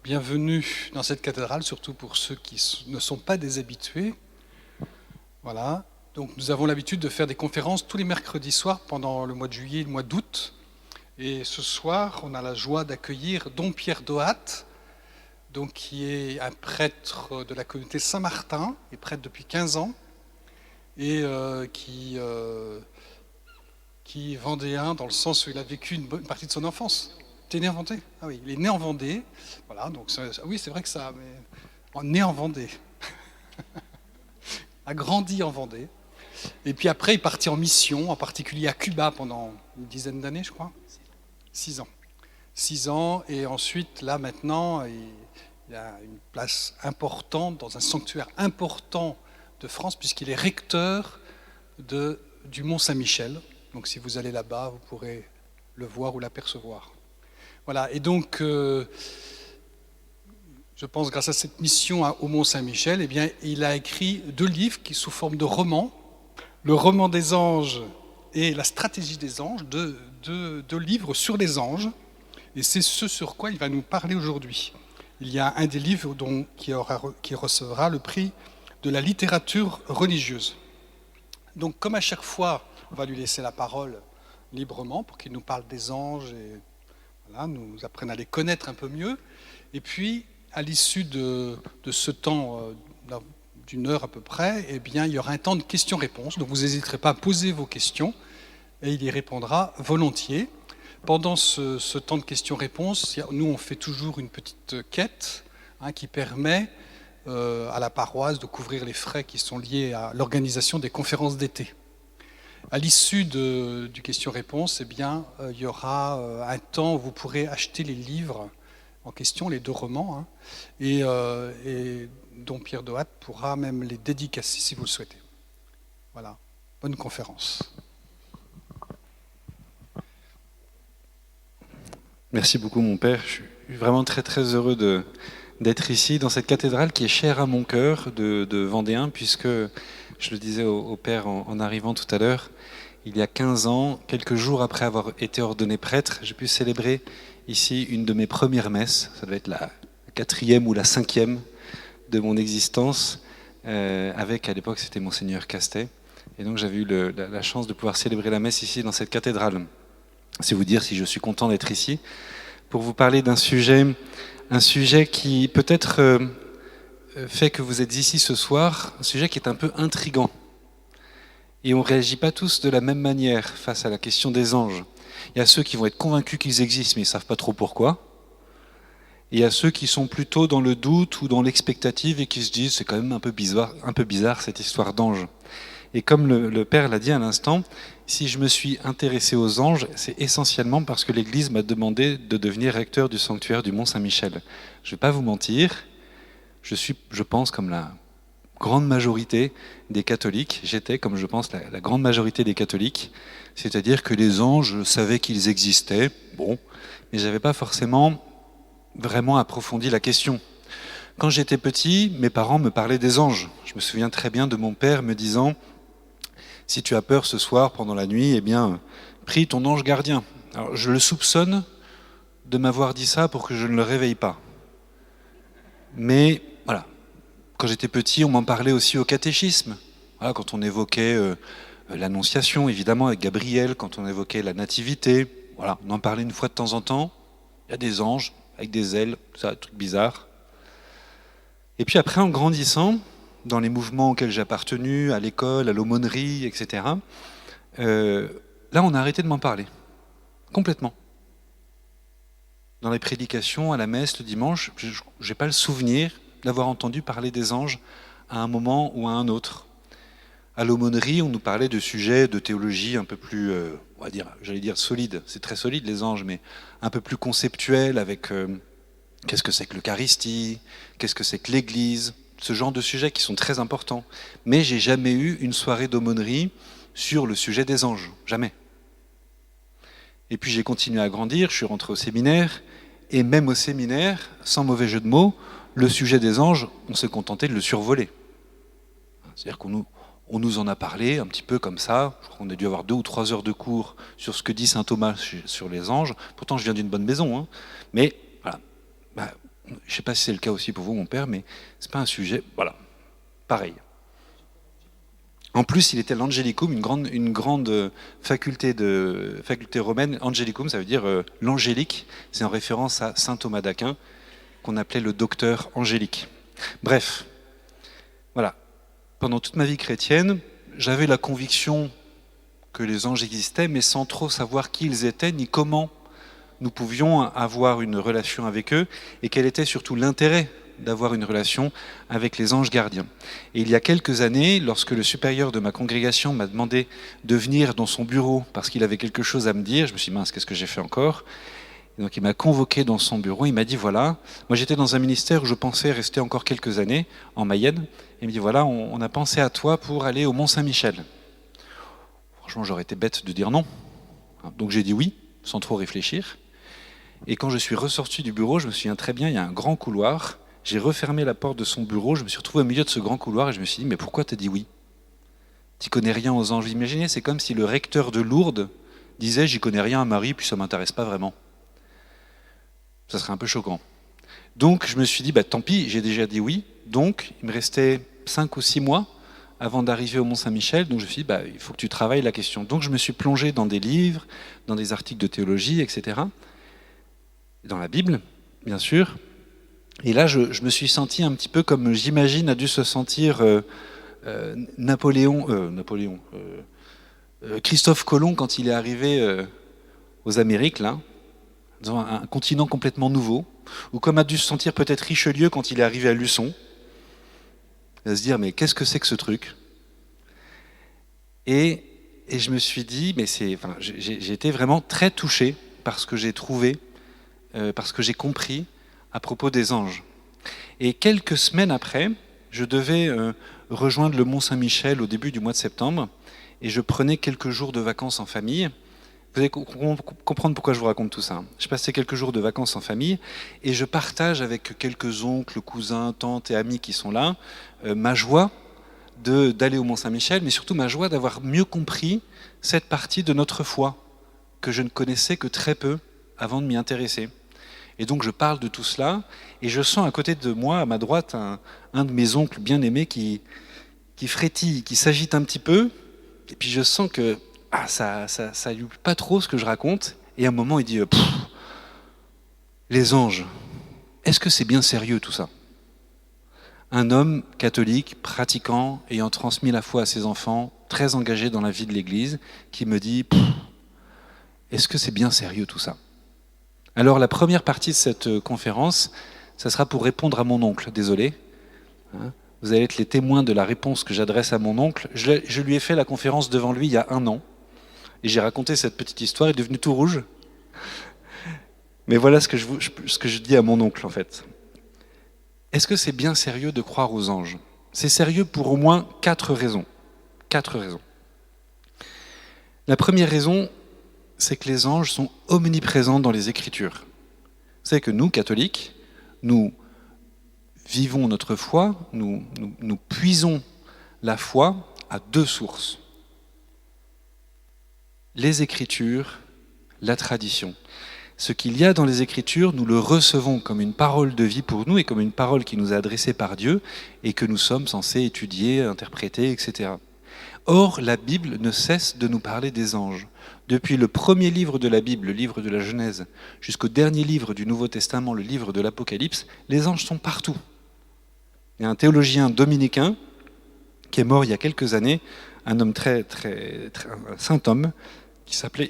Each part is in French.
Bienvenue dans cette cathédrale, surtout pour ceux qui ne sont pas des habitués. Voilà. Donc nous avons l'habitude de faire des conférences tous les mercredis soirs pendant le mois de juillet et le mois d'août. Et ce soir, on a la joie d'accueillir Dom Pierre Dohat, donc, qui est un prêtre de la communauté Saint-Martin, et prêtre depuis 15 ans, et qui est vendéen dans le sens où il a vécu une bonne partie de son enfance. T'es né en Vendée? Ah oui, il est né en Vendée. Voilà, donc oui, c'est vrai que ça, mais né en Vendée, a grandi en Vendée. Et puis après, il est parti en mission, en particulier à Cuba pendant une dizaine d'années, je crois. 6 ans. 6 ans, et ensuite, là maintenant, il a une place importante dans un sanctuaire important de France, puisqu'il est recteur du Mont Saint-Michel. Donc si vous allez là-bas, vous pourrez le voir ou l'apercevoir. Voilà, et donc, je pense grâce à cette mission au Mont Saint-Michel, eh bien, il a écrit 2 livres qui sous forme de romans, le roman des anges et la stratégie des anges, 2 livres sur les anges, et c'est ce sur quoi il va nous parler aujourd'hui. Il y a un des livres qui recevra le prix de la littérature religieuse. Donc comme à chaque fois, on va lui laisser la parole librement pour qu'il nous parle des anges et voilà, nous apprenne à les connaître un peu mieux. Et puis, à l'issue de ce temps d'une heure à peu près, eh bien, il y aura un temps de questions-réponses. Donc vous n'hésiterez pas à poser vos questions et il y répondra volontiers. Pendant ce temps de questions-réponses, nous, on fait toujours une petite quête qui permet à la paroisse de couvrir les frais qui sont liés à l'organisation des conférences d'été. À l'issue du question-réponse, eh bien, il y aura un temps où vous pourrez acheter les livres en question, les 2 romans, et Dom Pierre Dohat pourra même les dédicacer si vous le souhaitez. Voilà, bonne conférence. Merci beaucoup mon père, je suis vraiment très très heureux d'être ici dans cette cathédrale qui est chère à mon cœur de Vendéen, puisque, je le disais au père en arrivant tout à l'heure, il y a 15 ans, quelques jours après avoir été ordonné prêtre, j'ai pu célébrer ici une de mes premières messes, ça doit être la 4e ou la 5e de mon existence, avec à l'époque c'était Monseigneur Castet, et donc j'avais eu la chance de pouvoir célébrer la messe ici dans cette cathédrale. C'est vous dire si je suis content d'être ici, pour vous parler d'un sujet qui peut-être fait que vous êtes ici ce soir, un sujet qui est un peu intriguant. Et on ne réagit pas tous de la même manière face à la question des anges. Il y a ceux qui vont être convaincus qu'ils existent, mais ils ne savent pas trop pourquoi. Et il y a ceux qui sont plutôt dans le doute ou dans l'expectative et qui se disent c'est quand même un peu bizarre cette histoire d'anges. Et comme le père l'a dit à l'instant, si je me suis intéressé aux anges, c'est essentiellement parce que l'Église m'a demandé de devenir recteur du sanctuaire du Mont Saint-Michel. Je ne vais pas vous mentir, je pense, comme la grande majorité des catholiques, j'étais, comme je pense, la grande majorité des catholiques, c'est-à-dire que les anges, je savais qu'ils existaient, bon, mais je n'avais pas forcément vraiment approfondi la question. Quand j'étais petit, mes parents me parlaient des anges. Je me souviens très bien de mon père me disant « Si tu as peur ce soir pendant la nuit, eh bien, prie ton ange gardien. » Alors, je le soupçonne de m'avoir dit ça pour que je ne le réveille pas. Mais voilà, quand j'étais petit, on m'en parlait aussi au catéchisme. Voilà, quand on évoquait l'Annonciation, évidemment, avec Gabriel, quand on évoquait la Nativité, voilà, on en parlait une fois de temps en temps. Il y a des anges avec des ailes, ça, un truc bizarre. Et puis après, en grandissant, dans les mouvements auxquels j'ai appartenu, à l'école, à l'aumônerie, etc., là, on a arrêté de m'en parler, complètement. Dans les prédications, à la messe, le dimanche, je n'ai pas le souvenir d'avoir entendu parler des anges à un moment ou à un autre. À l'aumônerie, on nous parlait de sujets de théologie un peu plus, on va dire, j'allais dire solide. C'est très solide les anges, mais un peu plus conceptuel avec qu'est-ce que c'est que l'Eucharistie, qu'est-ce que c'est que l'Église, ce genre de sujets qui sont très importants. Mais j'ai jamais eu une soirée d'aumônerie sur le sujet des anges, jamais. Et puis j'ai continué à grandir, je suis rentré au séminaire, et même au séminaire, sans mauvais jeu de mots, le sujet des anges, on s'est contenté de le survoler. C'est-à-dire qu'on nous en a parlé un petit peu comme ça. Je crois qu'on a dû avoir 2 ou 3 heures de cours sur ce que dit saint Thomas sur les anges. Pourtant, je viens d'une bonne maison, hein. Mais voilà, Je ne sais pas si c'est le cas aussi pour vous, mon père, mais ce n'est pas un sujet. Voilà, pareil. En plus, il était l'Angelicum, une grande faculté romaine. Angelicum, ça veut dire l'angélique. C'est en référence à saint Thomas d'Aquin, qu'on appelait le docteur angélique. Bref, voilà. Pendant toute ma vie chrétienne, j'avais la conviction que les anges existaient, mais sans trop savoir qui ils étaient, ni comment nous pouvions avoir une relation avec eux, et quel était surtout l'intérêt d'avoir une relation avec les anges gardiens. Et il y a quelques années, lorsque le supérieur de ma congrégation m'a demandé de venir dans son bureau parce qu'il avait quelque chose à me dire, je me suis dit, mince, qu'est-ce que j'ai fait encore ? Et donc il m'a convoqué dans son bureau, il m'a dit, voilà, moi j'étais dans un ministère où je pensais rester encore quelques années, en Mayenne, et il me dit, voilà, on a pensé à toi pour aller au Mont-Saint-Michel. Franchement, j'aurais été bête de dire non. Donc j'ai dit oui, sans trop réfléchir. Et quand je suis ressorti du bureau, je me souviens très bien, il y a un grand couloir. J'ai refermé la porte de son bureau, je me suis retrouvé au milieu de ce grand couloir et je me suis dit, mais pourquoi t'as dit oui ? Tu connais rien aux anges. Imaginez, c'est comme si le recteur de Lourdes disait, j'y connais rien à Marie, puis ça m'intéresse pas vraiment. Ça serait un peu choquant. Donc je me suis dit, tant pis, j'ai déjà dit oui. Donc il me restait 5 ou 6 mois avant d'arriver au Mont-Saint-Michel. Donc je me suis dit, il faut que tu travailles la question. Donc je me suis plongé dans des livres, dans des articles de théologie, etc. Dans la Bible, bien sûr. Et là, je me suis senti un petit peu comme, j'imagine, a dû se sentir Christophe Colomb quand il est arrivé aux Amériques, là, dans un continent complètement nouveau, ou comme a dû se sentir peut-être Richelieu quand il est arrivé à Luçon, à se dire, mais qu'est-ce que c'est que ce truc ? Et je me suis dit, mais j'ai été vraiment très touché par ce que j'ai trouvé, parce que j'ai compris à propos des anges. Et quelques semaines après, je devais rejoindre le Mont-Saint-Michel au début du mois de septembre, et je prenais quelques jours de vacances en famille. Vous allez comprendre pourquoi je vous raconte tout ça. Je passais quelques jours de vacances en famille, et je partage avec quelques oncles, cousins, tantes et amis qui sont là, ma joie d'aller au Mont-Saint-Michel, mais surtout ma joie d'avoir mieux compris cette partie de notre foi, que je ne connaissais que très peu avant de m'y intéresser. Et donc je parle de tout cela, et je sens à côté de moi, à ma droite, un de mes oncles bien-aimés qui frétille, qui s'agite un petit peu, et puis je sens que ça lui plaît pas trop ce que je raconte, et à un moment il dit les anges, est-ce que c'est bien sérieux tout ça ? Un homme catholique, pratiquant, ayant transmis la foi à ses enfants, très engagé dans la vie de l'Église, qui me dit est-ce que c'est bien sérieux tout ça ? Alors la première partie de cette conférence, ça sera pour répondre à mon oncle, désolé. Vous allez être les témoins de la réponse que j'adresse à mon oncle. Je lui ai fait la conférence devant lui il y a 1 an, et j'ai raconté cette petite histoire, il est devenu tout rouge. Mais voilà ce que je dis à mon oncle en fait. Est-ce que c'est bien sérieux de croire aux anges ? C'est sérieux pour au moins 4 raisons. 4 raisons. La première raison, c'est que les anges sont omniprésents dans les Écritures. Vous savez que nous, catholiques, nous vivons notre foi, nous puisons la foi à 2 sources. Les Écritures, la tradition. Ce qu'il y a dans les Écritures, nous le recevons comme une parole de vie pour nous et comme une parole qui nous est adressée par Dieu et que nous sommes censés étudier, interpréter, etc. Or, la Bible ne cesse de nous parler des anges. Depuis le premier livre de la Bible, le livre de la Genèse, jusqu'au dernier livre du Nouveau Testament, le livre de l'Apocalypse, les anges sont partout. Il y a un théologien dominicain qui est mort il y a quelques années, un homme un saint homme, qui s'appelait,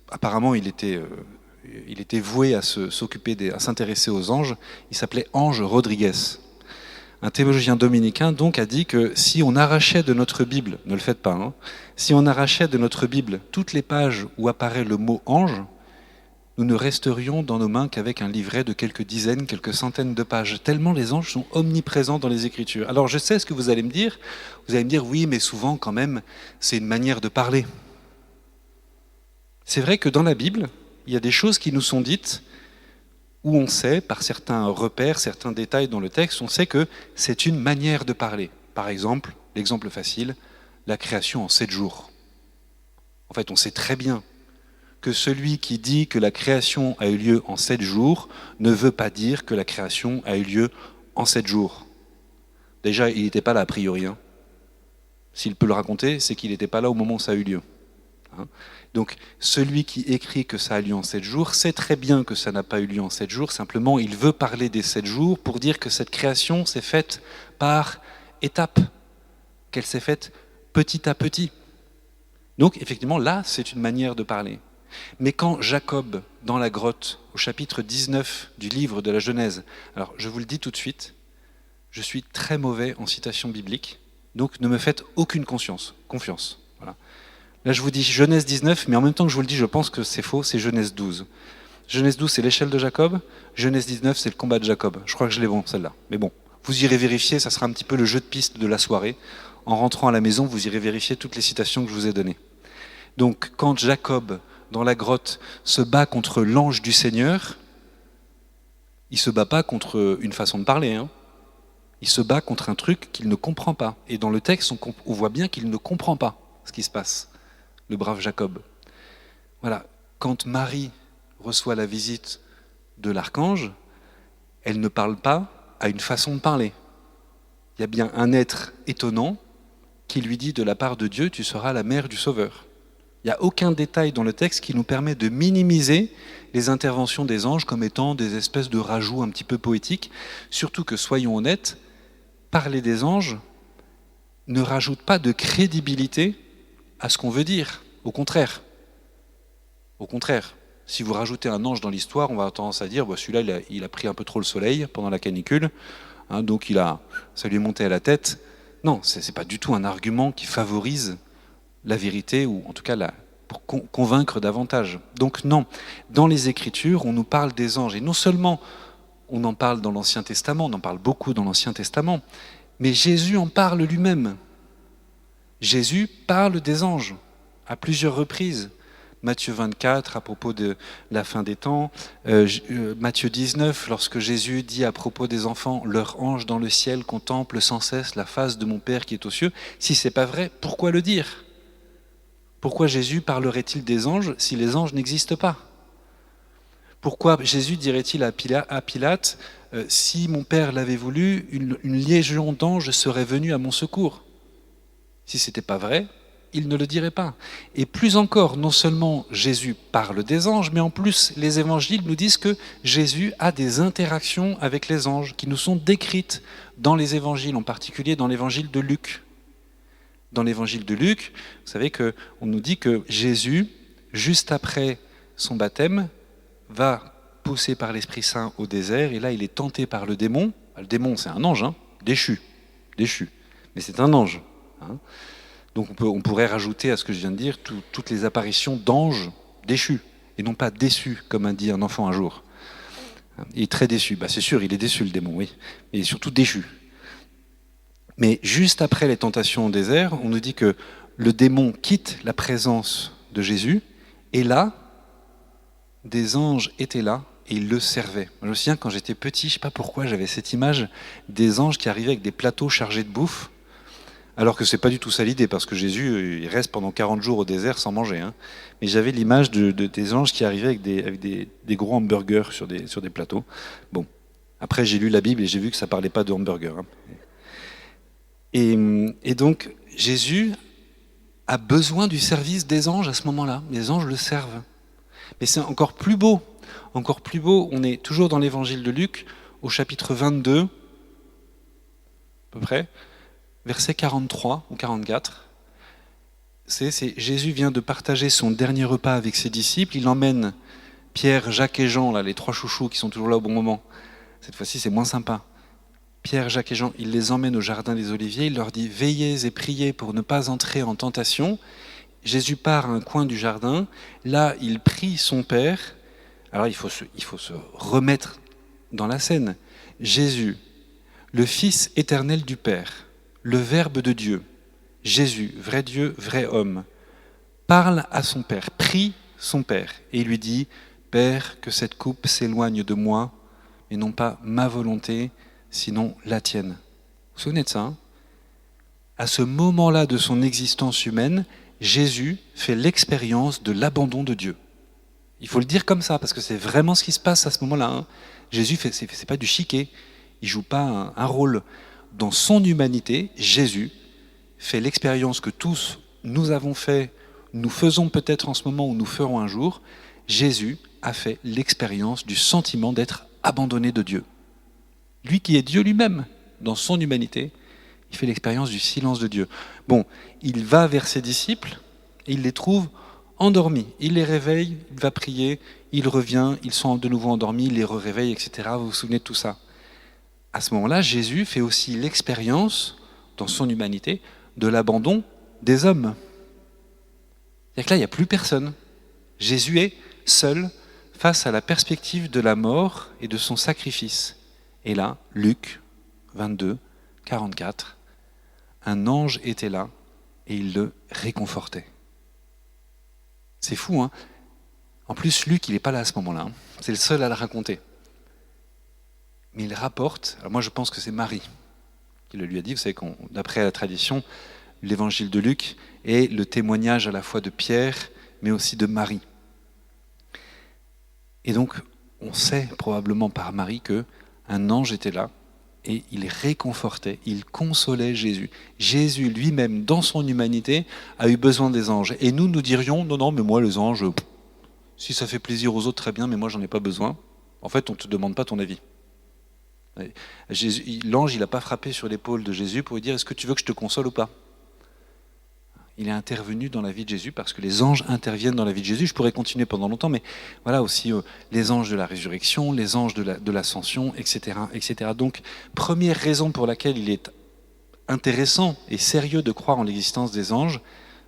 apparemment il était voué à à s'intéresser aux anges, il s'appelait Ange Rodriguez. Un théologien dominicain donc a dit que si on arrachait de notre Bible, ne le faites pas, si on arrachait de notre Bible toutes les pages où apparaît le mot ange, nous ne resterions dans nos mains qu'avec un livret de quelques dizaines, quelques centaines de pages, tellement les anges sont omniprésents dans les Écritures. Alors je sais ce que vous allez me dire, oui, mais souvent quand même, c'est une manière de parler. C'est vrai que dans la Bible, il y a des choses qui nous sont dites où on sait, par certains repères, certains détails dans le texte, on sait que c'est une manière de parler. Par exemple, l'exemple facile, la création en 7 jours. En fait, on sait très bien que celui qui dit que la création a eu lieu en 7 jours ne veut pas dire que la création a eu lieu en 7 jours. Déjà, il n'était pas là a priori. S'il peut le raconter, c'est qu'il n'était pas là au moment où ça a eu lieu. Donc, celui qui écrit que ça a eu lieu en 7 jours sait très bien que ça n'a pas eu lieu en 7 jours. Simplement, il veut parler des 7 jours pour dire que cette création s'est faite par étapes, qu'elle s'est faite petit à petit. Donc, effectivement, là, c'est une manière de parler. Mais quand Jacob, dans la grotte, au chapitre 19 du livre de la Genèse, alors je vous le dis tout de suite, je suis très mauvais en citation biblique, donc ne me faites aucune confiance. Voilà. Là, je vous dis Genèse 19, mais en même temps que je vous le dis, je pense que c'est faux, c'est Genèse 12. Genèse 12, c'est l'échelle de Jacob, Genèse 19, c'est le combat de Jacob. Je crois que je l'ai bon, celle-là. Mais bon, vous irez vérifier, ça sera un petit peu le jeu de piste de la soirée. En rentrant à la maison, vous irez vérifier toutes les citations que je vous ai données. Donc, quand Jacob, dans la grotte, se bat contre l'ange du Seigneur, il ne se bat pas contre une façon de parler, Il se bat contre un truc qu'il ne comprend pas. Et dans le texte, on voit bien qu'il ne comprend pas ce qui se passe, le brave Jacob. Voilà, quand Marie reçoit la visite de l'archange, elle ne parle pas à une façon de parler. Il y a bien un être étonnant qui lui dit de la part de Dieu, tu seras la mère du Sauveur. Il n'y a aucun détail dans le texte qui nous permet de minimiser les interventions des anges comme étant des espèces de rajouts un petit peu poétiques, surtout que, soyons honnêtes, parler des anges ne rajoute pas de crédibilité à ce qu'on veut dire. Au contraire, si vous rajoutez un ange dans l'histoire, on va avoir tendance à dire celui-là, il a pris un peu trop le soleil pendant la canicule, donc ça lui est monté à la tête. Non, c'est pas du tout un argument qui favorise la vérité, ou en tout cas pour convaincre davantage. Donc non, dans les Écritures, on nous parle des anges, et non seulement on en parle dans l'Ancien Testament, on en parle beaucoup dans l'Ancien Testament, mais Jésus en parle lui-même. Jésus parle des anges à plusieurs reprises. Matthieu 24 à propos de la fin des temps, Matthieu 19 lorsque Jésus dit à propos des enfants, leur ange dans le ciel contemple sans cesse la face de mon Père qui est aux cieux. Si c'est pas vrai, pourquoi le dire? Pourquoi Jésus parlerait-il des anges si les anges n'existent pas? Pourquoi Jésus dirait-il à Pilate, si mon Père l'avait voulu, une légion d'anges serait venue à mon secours? Si ce n'était pas vrai, il ne le dirait pas. Et plus encore, non seulement Jésus parle des anges, mais en plus les évangiles nous disent que Jésus a des interactions avec les anges qui nous sont décrites dans les évangiles, en particulier dans l'évangile de Luc. Dans l'évangile de Luc, vous savez qu'on nous dit que Jésus, juste après son baptême, va poussé par l'Esprit Saint au désert, et là il est tenté par le démon. Le démon, c'est un ange, déchu, mais c'est un ange. Donc on pourrait rajouter à ce que je viens de dire toutes les apparitions d'anges déchus, et non pas déçus, comme a dit un enfant un jour. Il est très déçu. C'est sûr, il est déçu le démon, oui, mais il est surtout déchu. Mais juste après les tentations au désert, on nous dit que le démon quitte la présence de Jésus, et là, des anges étaient là, et ils le servaient. Moi, je me souviens, quand j'étais petit, je ne sais pas pourquoi, j'avais cette image des anges qui arrivaient avec des plateaux chargés de bouffe, alors que ce n'est pas du tout ça l'idée, parce que Jésus, il reste pendant 40 jours au désert sans manger. Mais j'avais l'image des anges qui arrivaient avec des gros hamburgers sur des plateaux. Bon, après j'ai lu la Bible et j'ai vu que ça ne parlait pas de hamburgers. Et donc, Jésus a besoin du service des anges à ce moment-là. Les anges le servent. Mais c'est encore plus beau. On est toujours dans l'évangile de Luc, au chapitre 22, à peu près, verset 43 ou 44. C'est Jésus vient de partager son dernier repas avec ses disciples. Il emmène Pierre, Jacques et Jean, là, les trois chouchous qui sont toujours là au bon moment. Cette fois-ci, c'est moins sympa. Pierre, Jacques et Jean, il les emmène au jardin des Oliviers. Il leur dit « Veillez et priez pour ne pas entrer en tentation ». Jésus part à un coin du jardin. Là, il prie son Père. Alors, il faut se remettre dans la scène. Jésus, le Fils éternel du Père, le Verbe de Dieu, Jésus, vrai Dieu, vrai homme, parle à son Père, prie son Père, et il lui dit « Père, que cette coupe s'éloigne de moi, mais non pas ma volonté, sinon la tienne. » Vous vous souvenez de ça, À ce moment-là de son existence humaine, Jésus fait l'expérience de l'abandon de Dieu. Il faut le dire comme ça, parce que c'est vraiment ce qui se passe à ce moment-là. Hein. Jésus, c'est pas du chiquet. Il joue pas un rôle. Dans son humanité, Jésus fait l'expérience que tous nous avons fait, nous faisons peut-être en ce moment ou nous ferons un jour. Jésus a fait l'expérience du sentiment d'être abandonné de Dieu. Lui qui est Dieu lui-même, dans son humanité, il fait l'expérience du silence de Dieu. Bon, il va vers ses disciples et il les trouve endormis. Il les réveille, il va prier, il revient, ils sont de nouveau endormis, il les réveille, etc. Vous vous souvenez de tout ça? À ce moment-là, Jésus fait aussi l'expérience, dans son humanité, de l'abandon des hommes. C'est-à-dire que là, il n'y a plus personne. Jésus est seul face à la perspective de la mort et de son sacrifice. Et là, Luc 22, 44, un ange était là et il le réconfortait. C'est fou, hein? En plus, Luc, il n'est pas là à ce moment-là. Hein. C'est le seul à le raconter. Mais il rapporte, alors moi je pense que c'est Marie qui le lui a dit. Vous savez, d'après la tradition, l'évangile de Luc est le témoignage à la fois de Pierre, mais aussi de Marie. Et donc, on sait probablement par Marie qu'un ange était là et il réconfortait, il consolait Jésus. Jésus lui-même, dans son humanité, a eu besoin des anges. Et nous, nous dirions, non, non, mais moi, les anges, si ça fait plaisir aux autres, très bien, mais moi, j'en ai pas besoin. En fait, on ne te demande pas ton avis. L'ange, il n'a pas frappé sur l'épaule de Jésus pour lui dire, est-ce que tu veux que je te console ou pas? Il est intervenu dans la vie de Jésus parce que les anges interviennent dans la vie de Jésus. Je pourrais continuer pendant longtemps, mais voilà aussi les anges de la résurrection, les anges de l'ascension, etc., etc. Donc, première raison pour laquelle il est intéressant et sérieux de croire en l'existence des anges,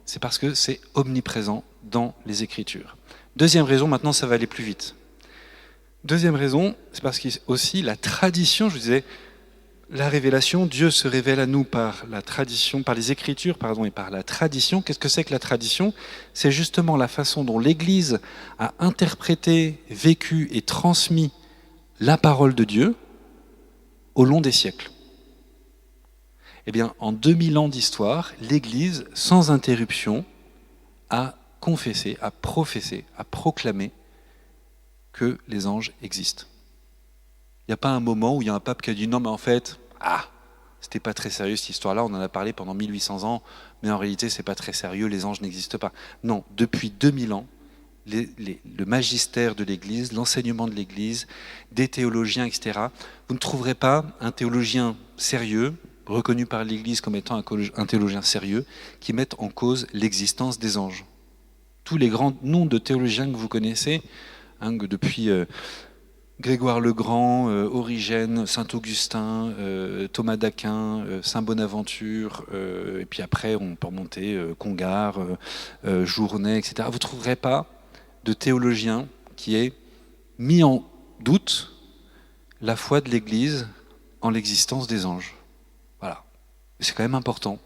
c'est parce que c'est omniprésent dans les Écritures. Deuxième raison, maintenant ça va aller plus vite. Deuxième raison, c'est parce que aussi la tradition, je vous disais, la révélation, Dieu se révèle à nous par la tradition, par les Écritures, et par la tradition. Qu'est-ce que c'est que la tradition? C'est justement la façon dont l'Église a interprété, vécu et transmis la parole de Dieu au long des siècles. Eh bien, en 2000 ans d'histoire, l'Église, sans interruption, a confessé, a professé, a proclamé que les anges existent. Il n'y a pas un moment où il y a un pape qui a dit non mais en fait, c'était pas très sérieux cette histoire-là, on en a parlé pendant 1800 ans, mais en réalité c'est pas très sérieux, les anges n'existent pas. Non, depuis 2000 ans, le magistère de l'Église, l'enseignement de l'Église, des théologiens, etc., vous ne trouverez pas un théologien sérieux, reconnu par l'Église comme étant un théologien sérieux, qui mette en cause l'existence des anges. Tous les grands noms de théologiens que vous connaissez, depuis Grégoire le Grand, Origène, Saint-Augustin, Thomas d'Aquin, Saint Bonaventure, et puis après on peut remonter Congar, Journet, etc. Vous ne trouverez pas de théologien qui ait mis en doute la foi de l'Église en l'existence des anges. Voilà. C'est quand même important.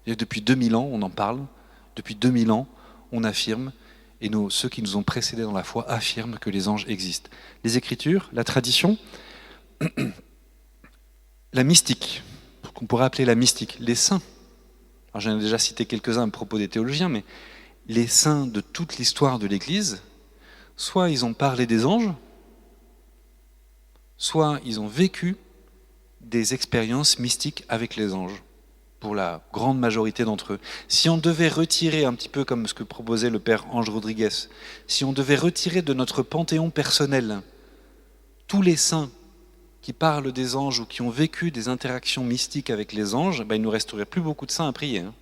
Et depuis 2000 ans, on en parle. Depuis 2000 ans, on affirme. Et ceux qui nous ont précédés dans la foi affirment que les anges existent. Les Écritures, la tradition, la mystique, qu'on pourrait appeler la mystique, les saints. Alors j'en ai déjà cité quelques-uns à propos des théologiens, mais les saints de toute l'histoire de l'Église, soit ils ont parlé des anges, soit ils ont vécu des expériences mystiques avec les anges, pour la grande majorité d'entre eux. Si on devait retirer, un petit peu comme ce que proposait le père Ange Rodriguez, si on devait retirer de notre panthéon personnel tous les saints qui parlent des anges ou qui ont vécu des interactions mystiques avec les anges, il ne nous resterait plus beaucoup de saints à prier. Hein.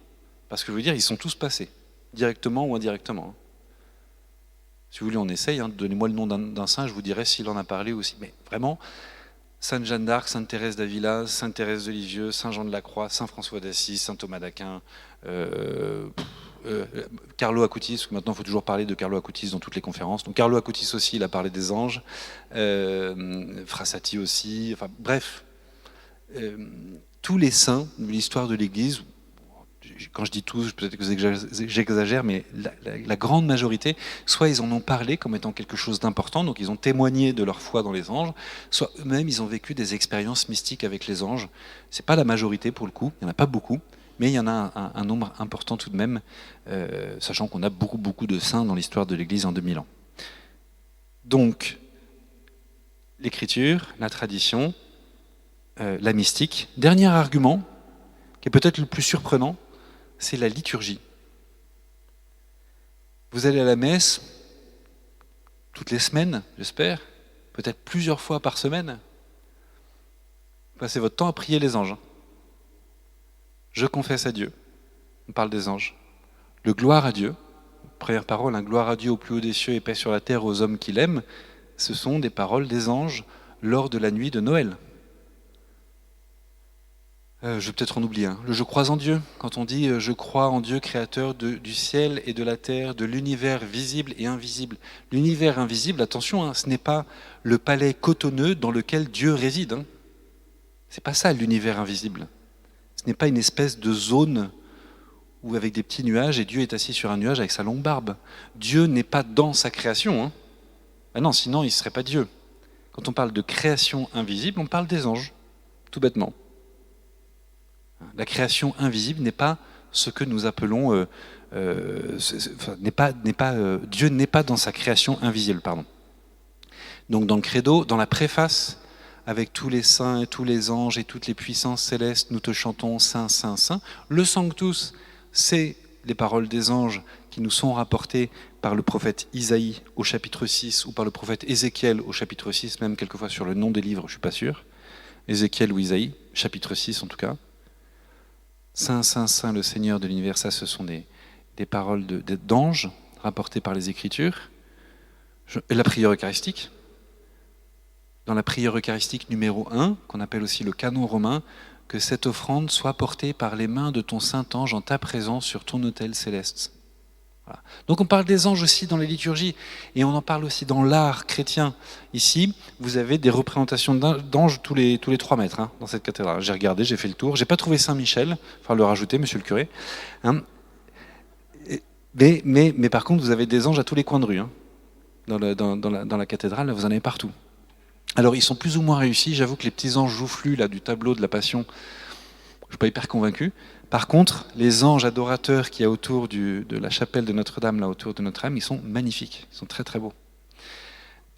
Parce que je veux dire, ils sont tous passés, directement ou indirectement. Si vous voulez, on essaye, donnez-moi le nom d'un saint, je vous dirai s'il en a parlé aussi. Mais vraiment, Sainte Jeanne d'Arc, Sainte Thérèse d'Avila, Sainte Thérèse de Lisieux, Saint Jean de la Croix, Saint François d'Assise, Saint Thomas d'Aquin, Carlo Acutis, parce que maintenant il faut toujours parler de Carlo Acutis dans toutes les conférences. Donc Carlo Acutis aussi, il a parlé des anges, Frassati aussi, enfin bref, tous les saints de l'histoire de l'Église, quand je dis tous, peut-être que j'exagère, mais la grande majorité, soit ils en ont parlé comme étant quelque chose d'important, donc ils ont témoigné de leur foi dans les anges, soit eux-mêmes ils ont vécu des expériences mystiques avec les anges. C'est pas la majorité pour le coup, il n'y en a pas beaucoup, mais il y en a un nombre important tout de même, sachant qu'on a beaucoup de saints dans l'histoire de l'Église en 2000 ans. Donc, l'écriture, la tradition, la mystique. Dernier argument, qui est peut-être le plus surprenant, c'est la liturgie. Vous allez à la messe toutes les semaines, j'espère, peut-être plusieurs fois par semaine. Vous passez votre temps à prier les anges. Je confesse à Dieu. On parle des anges. Le gloire à Dieu. Première parole, un gloire à Dieu au plus haut des cieux et paix sur la terre aux hommes qui l'aiment. Ce sont des paroles des anges lors de la nuit de Noël. Je vais peut-être en oublier un. Le je crois en Dieu. Quand on dit je crois en Dieu, créateur du ciel et de la terre, de l'univers visible et invisible. L'univers invisible, attention, ce n'est pas le palais cotonneux dans lequel Dieu réside. C'est pas ça l'univers invisible. Ce n'est pas une espèce de zone où avec des petits nuages et Dieu est assis sur un nuage avec sa longue barbe. Dieu n'est pas dans sa création. Ah non, sinon il ne serait pas Dieu. Quand on parle de création invisible, on parle des anges, tout bêtement. La création invisible n'est pas ce que nous appelons... Dieu n'est pas dans sa création invisible, pardon. Donc dans le credo, dans la préface, avec tous les saints et tous les anges et toutes les puissances célestes, nous te chantons Saint, Saint, Saint. Le Sanctus, c'est les paroles des anges qui nous sont rapportées par le prophète Isaïe au chapitre 6 ou par le prophète Ézéchiel au chapitre 6, même quelquefois sur le nom des livres, je ne suis pas sûr. Ézéchiel ou Isaïe, chapitre 6 en tout cas. Saint, Saint, Saint, le Seigneur de l'univers, ça ce sont des paroles d'anges rapportées par les Écritures. Et la prière eucharistique. Dans la prière eucharistique numéro 1, qu'on appelle aussi le canon romain, que cette offrande soit portée par les mains de ton Saint-Ange en ta présence sur ton autel céleste. Voilà. Donc on parle des anges aussi dans les liturgies, et on en parle aussi dans l'art chrétien. Ici, vous avez des représentations d'anges tous les 3 mètres dans cette cathédrale. J'ai regardé, j'ai fait le tour, j'ai pas trouvé Saint-Michel, il faudra le rajouter, monsieur le curé. Mais par contre, vous avez des anges à tous les coins de rue. Dans la cathédrale, vous en avez partout. Alors ils sont plus ou moins réussis, j'avoue que les petits anges joufflus là, du tableau de la Passion, je ne suis pas hyper convaincu. Par contre, les anges adorateurs qu'il y a autour de la chapelle de Notre-Dame, là autour de Notre-Dame, ils sont magnifiques, ils sont très très beaux.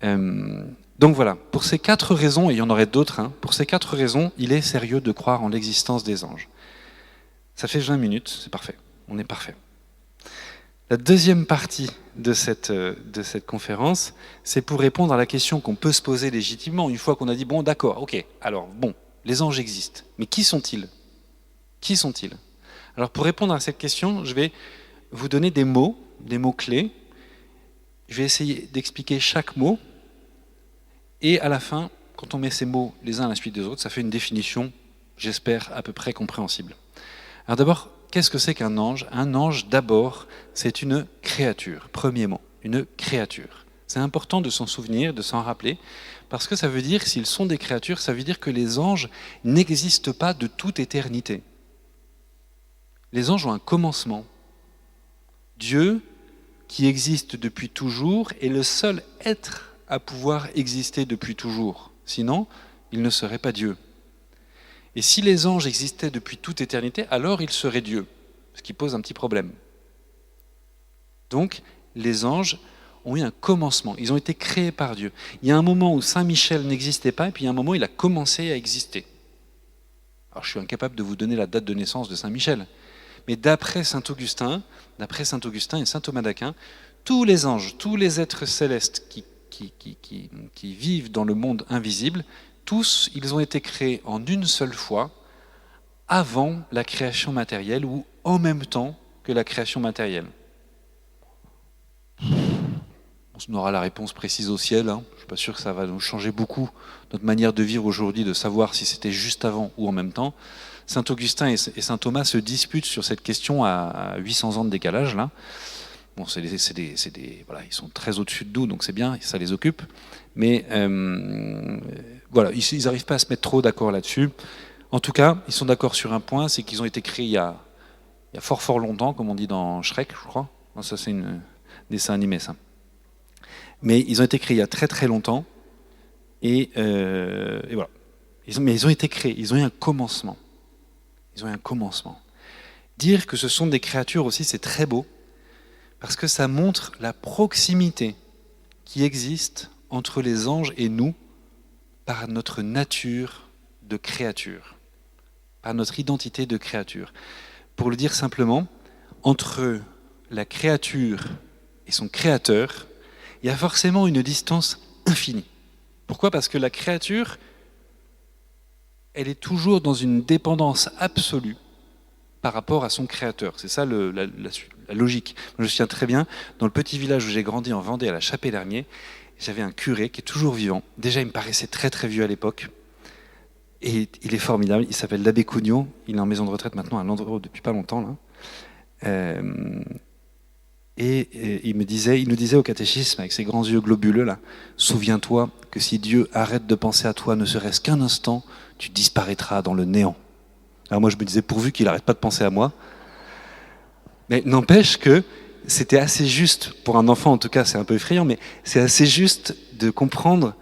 Donc voilà, pour ces 4 raisons, et il y en aurait d'autres, pour ces 4 raisons, il est sérieux de croire en l'existence des anges. Ça fait 20 minutes, c'est parfait, on est parfait. La deuxième partie de cette conférence, c'est pour répondre à la question qu'on peut se poser légitimement, une fois qu'on a dit, bon d'accord, ok, alors bon, les anges existent, mais qui sont-ils ? Qui sont-ils ? Alors pour répondre à cette question, je vais vous donner des mots clés, je vais essayer d'expliquer chaque mot, et à la fin, quand on met ces mots les uns à la suite des autres, ça fait une définition, j'espère, à peu près compréhensible. Alors d'abord, qu'est-ce que c'est qu'un ange ? Un ange, d'abord, c'est une créature, premier mot, une créature. C'est important de s'en souvenir, de s'en rappeler, parce que ça veut dire, s'ils sont des créatures, ça veut dire que les anges n'existent pas de toute éternité. Les anges ont un commencement. Dieu, qui existe depuis toujours, est le seul être à pouvoir exister depuis toujours. Sinon, il ne serait pas Dieu. Et si les anges existaient depuis toute éternité, alors ils seraient Dieu, ce qui pose un petit problème. Donc, les anges ont eu un commencement, ils ont été créés par Dieu. Il y a un moment où Saint Michel n'existait pas, et puis il y a un moment où il a commencé à exister. Alors je suis incapable de vous donner la date de naissance de Saint Michel, mais d'après Saint Augustin et Saint Thomas d'Aquin, tous les anges, tous les êtres célestes qui vivent dans le monde invisible, tous, ils ont été créés en une seule fois, avant la création matérielle ou en même temps que la création matérielle. On aura la réponse précise au ciel. Je ne suis pas sûr que ça va nous changer beaucoup notre manière de vivre aujourd'hui, de savoir si c'était juste avant ou en même temps. Saint Augustin et Saint Thomas se disputent sur cette question à 800 ans de décalage. Là. Bon, voilà, ils sont très au-dessus de nous, donc c'est bien, ça les occupe. Mais voilà, ils n'arrivent pas à se mettre trop d'accord là-dessus. En tout cas, ils sont d'accord sur un point, c'est qu'ils ont été créés il y a fort longtemps, comme on dit dans Shrek, je crois. Non, ça c'est un dessin animé, ça. Mais ils ont été créés il y a très longtemps, et voilà. Mais ils ont été créés, ils ont eu un commencement. Ils ont eu un commencement. Dire que ce sont des créatures aussi, c'est très beau, parce que ça montre la proximité qui existe entre les anges et nous par notre nature de créature, par notre identité de créature. Pour le dire simplement, entre la créature et son créateur, il y a forcément une distance infinie. Pourquoi ? Parce que la créature, elle est toujours dans une dépendance absolue par rapport à son créateur. C'est ça la logique. Je me souviens très bien, dans le petit village où j'ai grandi en Vendée, à la Chapelle-Hermier, j'avais un curé qui est toujours vivant. Déjà, il me paraissait très très vieux à l'époque. Et il est formidable. Il s'appelle l'abbé Cugnot. Il est en maison de retraite maintenant à Landreau depuis pas longtemps, là. Et il nous disait au catéchisme, avec ses grands yeux globuleux, là, souviens-toi que si Dieu arrête de penser à toi, ne serait-ce qu'un instant, tu disparaîtras dans le néant. Alors moi, je me disais, pourvu qu'il arrête pas de penser à moi. Mais n'empêche que c'était assez juste, pour un enfant en tout cas, c'est un peu effrayant, mais c'est assez juste de comprendre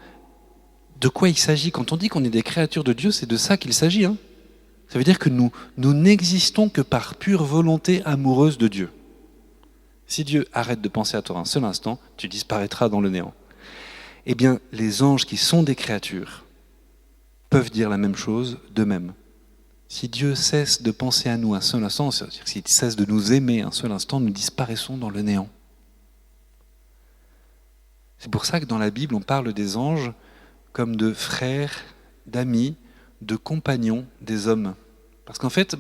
de quoi il s'agit. Quand on dit qu'on est des créatures de Dieu, c'est de ça qu'il s'agit. Hein. Ça veut dire que nous n'existons que par pure volonté amoureuse de Dieu. Si Dieu arrête de penser à toi un seul instant, tu disparaîtras dans le néant. Eh bien, les anges qui sont des créatures peuvent dire la même chose d'eux-mêmes. Si Dieu cesse de penser à nous un seul instant, c'est-à-dire s'il cesse de nous aimer un seul instant, nous disparaissons dans le néant. C'est pour ça que dans la Bible, on parle des anges comme de frères, d'amis, de compagnons des hommes. Parce qu'en fait,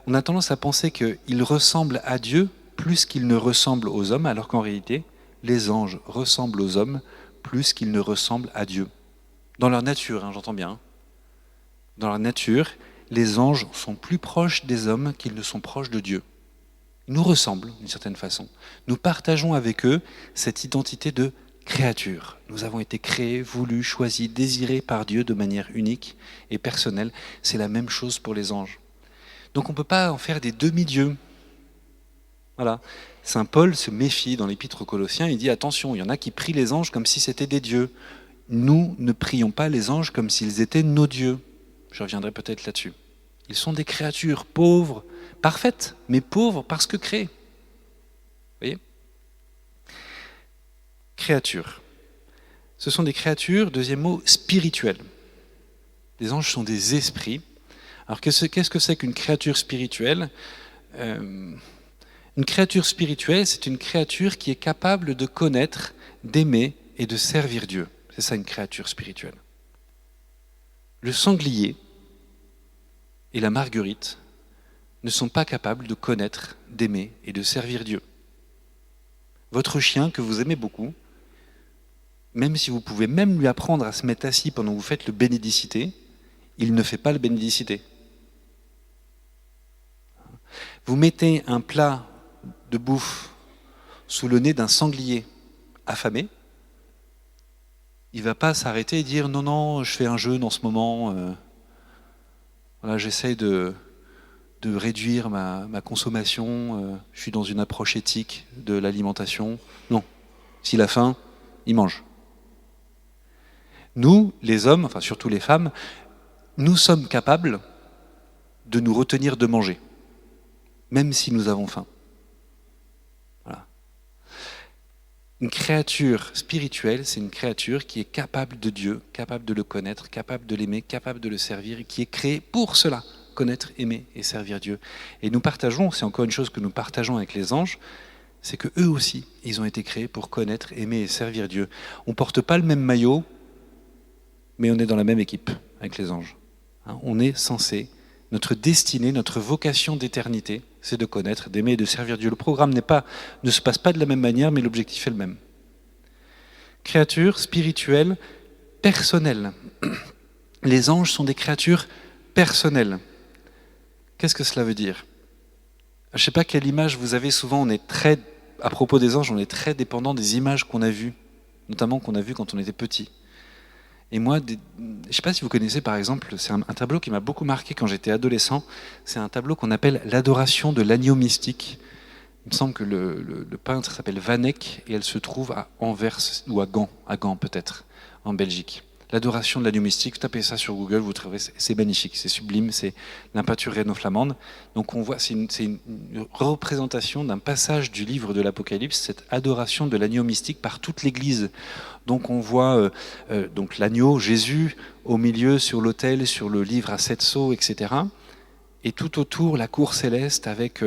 on a tendance à penser qu'ils ressemblent à Dieu plus qu'ils ne ressemblent aux hommes, alors qu'en réalité, les anges ressemblent aux hommes plus qu'ils ne ressemblent à Dieu. Dans leur nature, j'entends bien. Dans leur nature, les anges sont plus proches des hommes qu'ils ne sont proches de Dieu. Ils nous ressemblent d'une certaine façon. Nous partageons avec eux cette identité de créature. Nous avons été créés, voulus, choisis, désirés par Dieu de manière unique et personnelle. C'est la même chose pour les anges. Donc on ne peut pas en faire des demi-dieux. Voilà. Saint Paul se méfie dans l'épître aux Colossiens, il dit attention, il y en a qui prient les anges comme si c'était des dieux. Nous ne prions pas les anges comme s'ils étaient nos dieux. Je reviendrai peut-être là-dessus. Ils sont des créatures pauvres, parfaites, mais pauvres parce que créées. Vous voyez ? Créatures. Ce sont des créatures, deuxième mot, spirituelles. Les anges sont des esprits. Alors qu'est-ce que c'est qu'une créature spirituelle ? Une créature spirituelle, c'est une créature qui est capable de connaître, d'aimer et de servir Dieu. C'est ça une créature spirituelle. Le sanglier et la marguerite ne sont pas capables de connaître, d'aimer et de servir Dieu. Votre chien, que vous aimez beaucoup, même si vous pouvez même lui apprendre à se mettre assis pendant que vous faites le bénédicité, il ne fait pas le bénédicité. Vous mettez un plat de bouffe sous le nez d'un sanglier affamé, il ne va pas s'arrêter et dire non, je fais un jeûne en ce moment, voilà, j'essaye de réduire ma consommation, je suis dans une approche éthique de l'alimentation. Non, s'il a faim, il mange. Nous, les hommes, enfin surtout les femmes, nous sommes capables de nous retenir de manger, même si nous avons faim. Voilà. Une créature spirituelle, c'est une créature qui est capable de Dieu, capable de le connaître, capable de l'aimer, capable de le servir, et qui est créée pour cela, connaître, aimer et servir Dieu. Et nous partageons, c'est encore une chose que nous partageons avec les anges, c'est que eux aussi, ils ont été créés pour connaître, aimer et servir Dieu. On ne porte pas le même maillot, mais on est dans la même équipe avec les anges. On est censé, notre destinée, notre vocation d'éternité, c'est de connaître, d'aimer et de servir Dieu. Le programme ne se passe pas de la même manière, mais l'objectif est le même. Créatures spirituelles, personnelles. Les anges sont des créatures personnelles. Qu'est-ce que cela veut dire ? Je ne sais pas quelle image vous avez. Souvent, à propos des anges, on est très dépendant des images qu'on a vues, notamment qu'on a vues quand on était petit. Et moi, je ne sais pas si vous connaissez par exemple, c'est un tableau qui m'a beaucoup marqué quand j'étais adolescent. C'est un tableau qu'on appelle l'adoration de l'agneau mystique. Il me semble que le peintre s'appelle Van Eyck et elle se trouve à Anvers ou à Gand peut-être, en Belgique. l'adoration de l'agneau mystique. Vous tapez ça sur Google, vous trouverez, c'est magnifique, c'est sublime, c'est l'impâture rhéno-flamande. Donc on voit, c'est une représentation d'un passage du livre de l'Apocalypse, cette adoration de l'agneau mystique par toute l'Église. Donc on voit donc l'agneau, Jésus, au milieu, sur l'autel, sur le livre à 7 sceaux, etc. Et tout autour, la cour céleste avec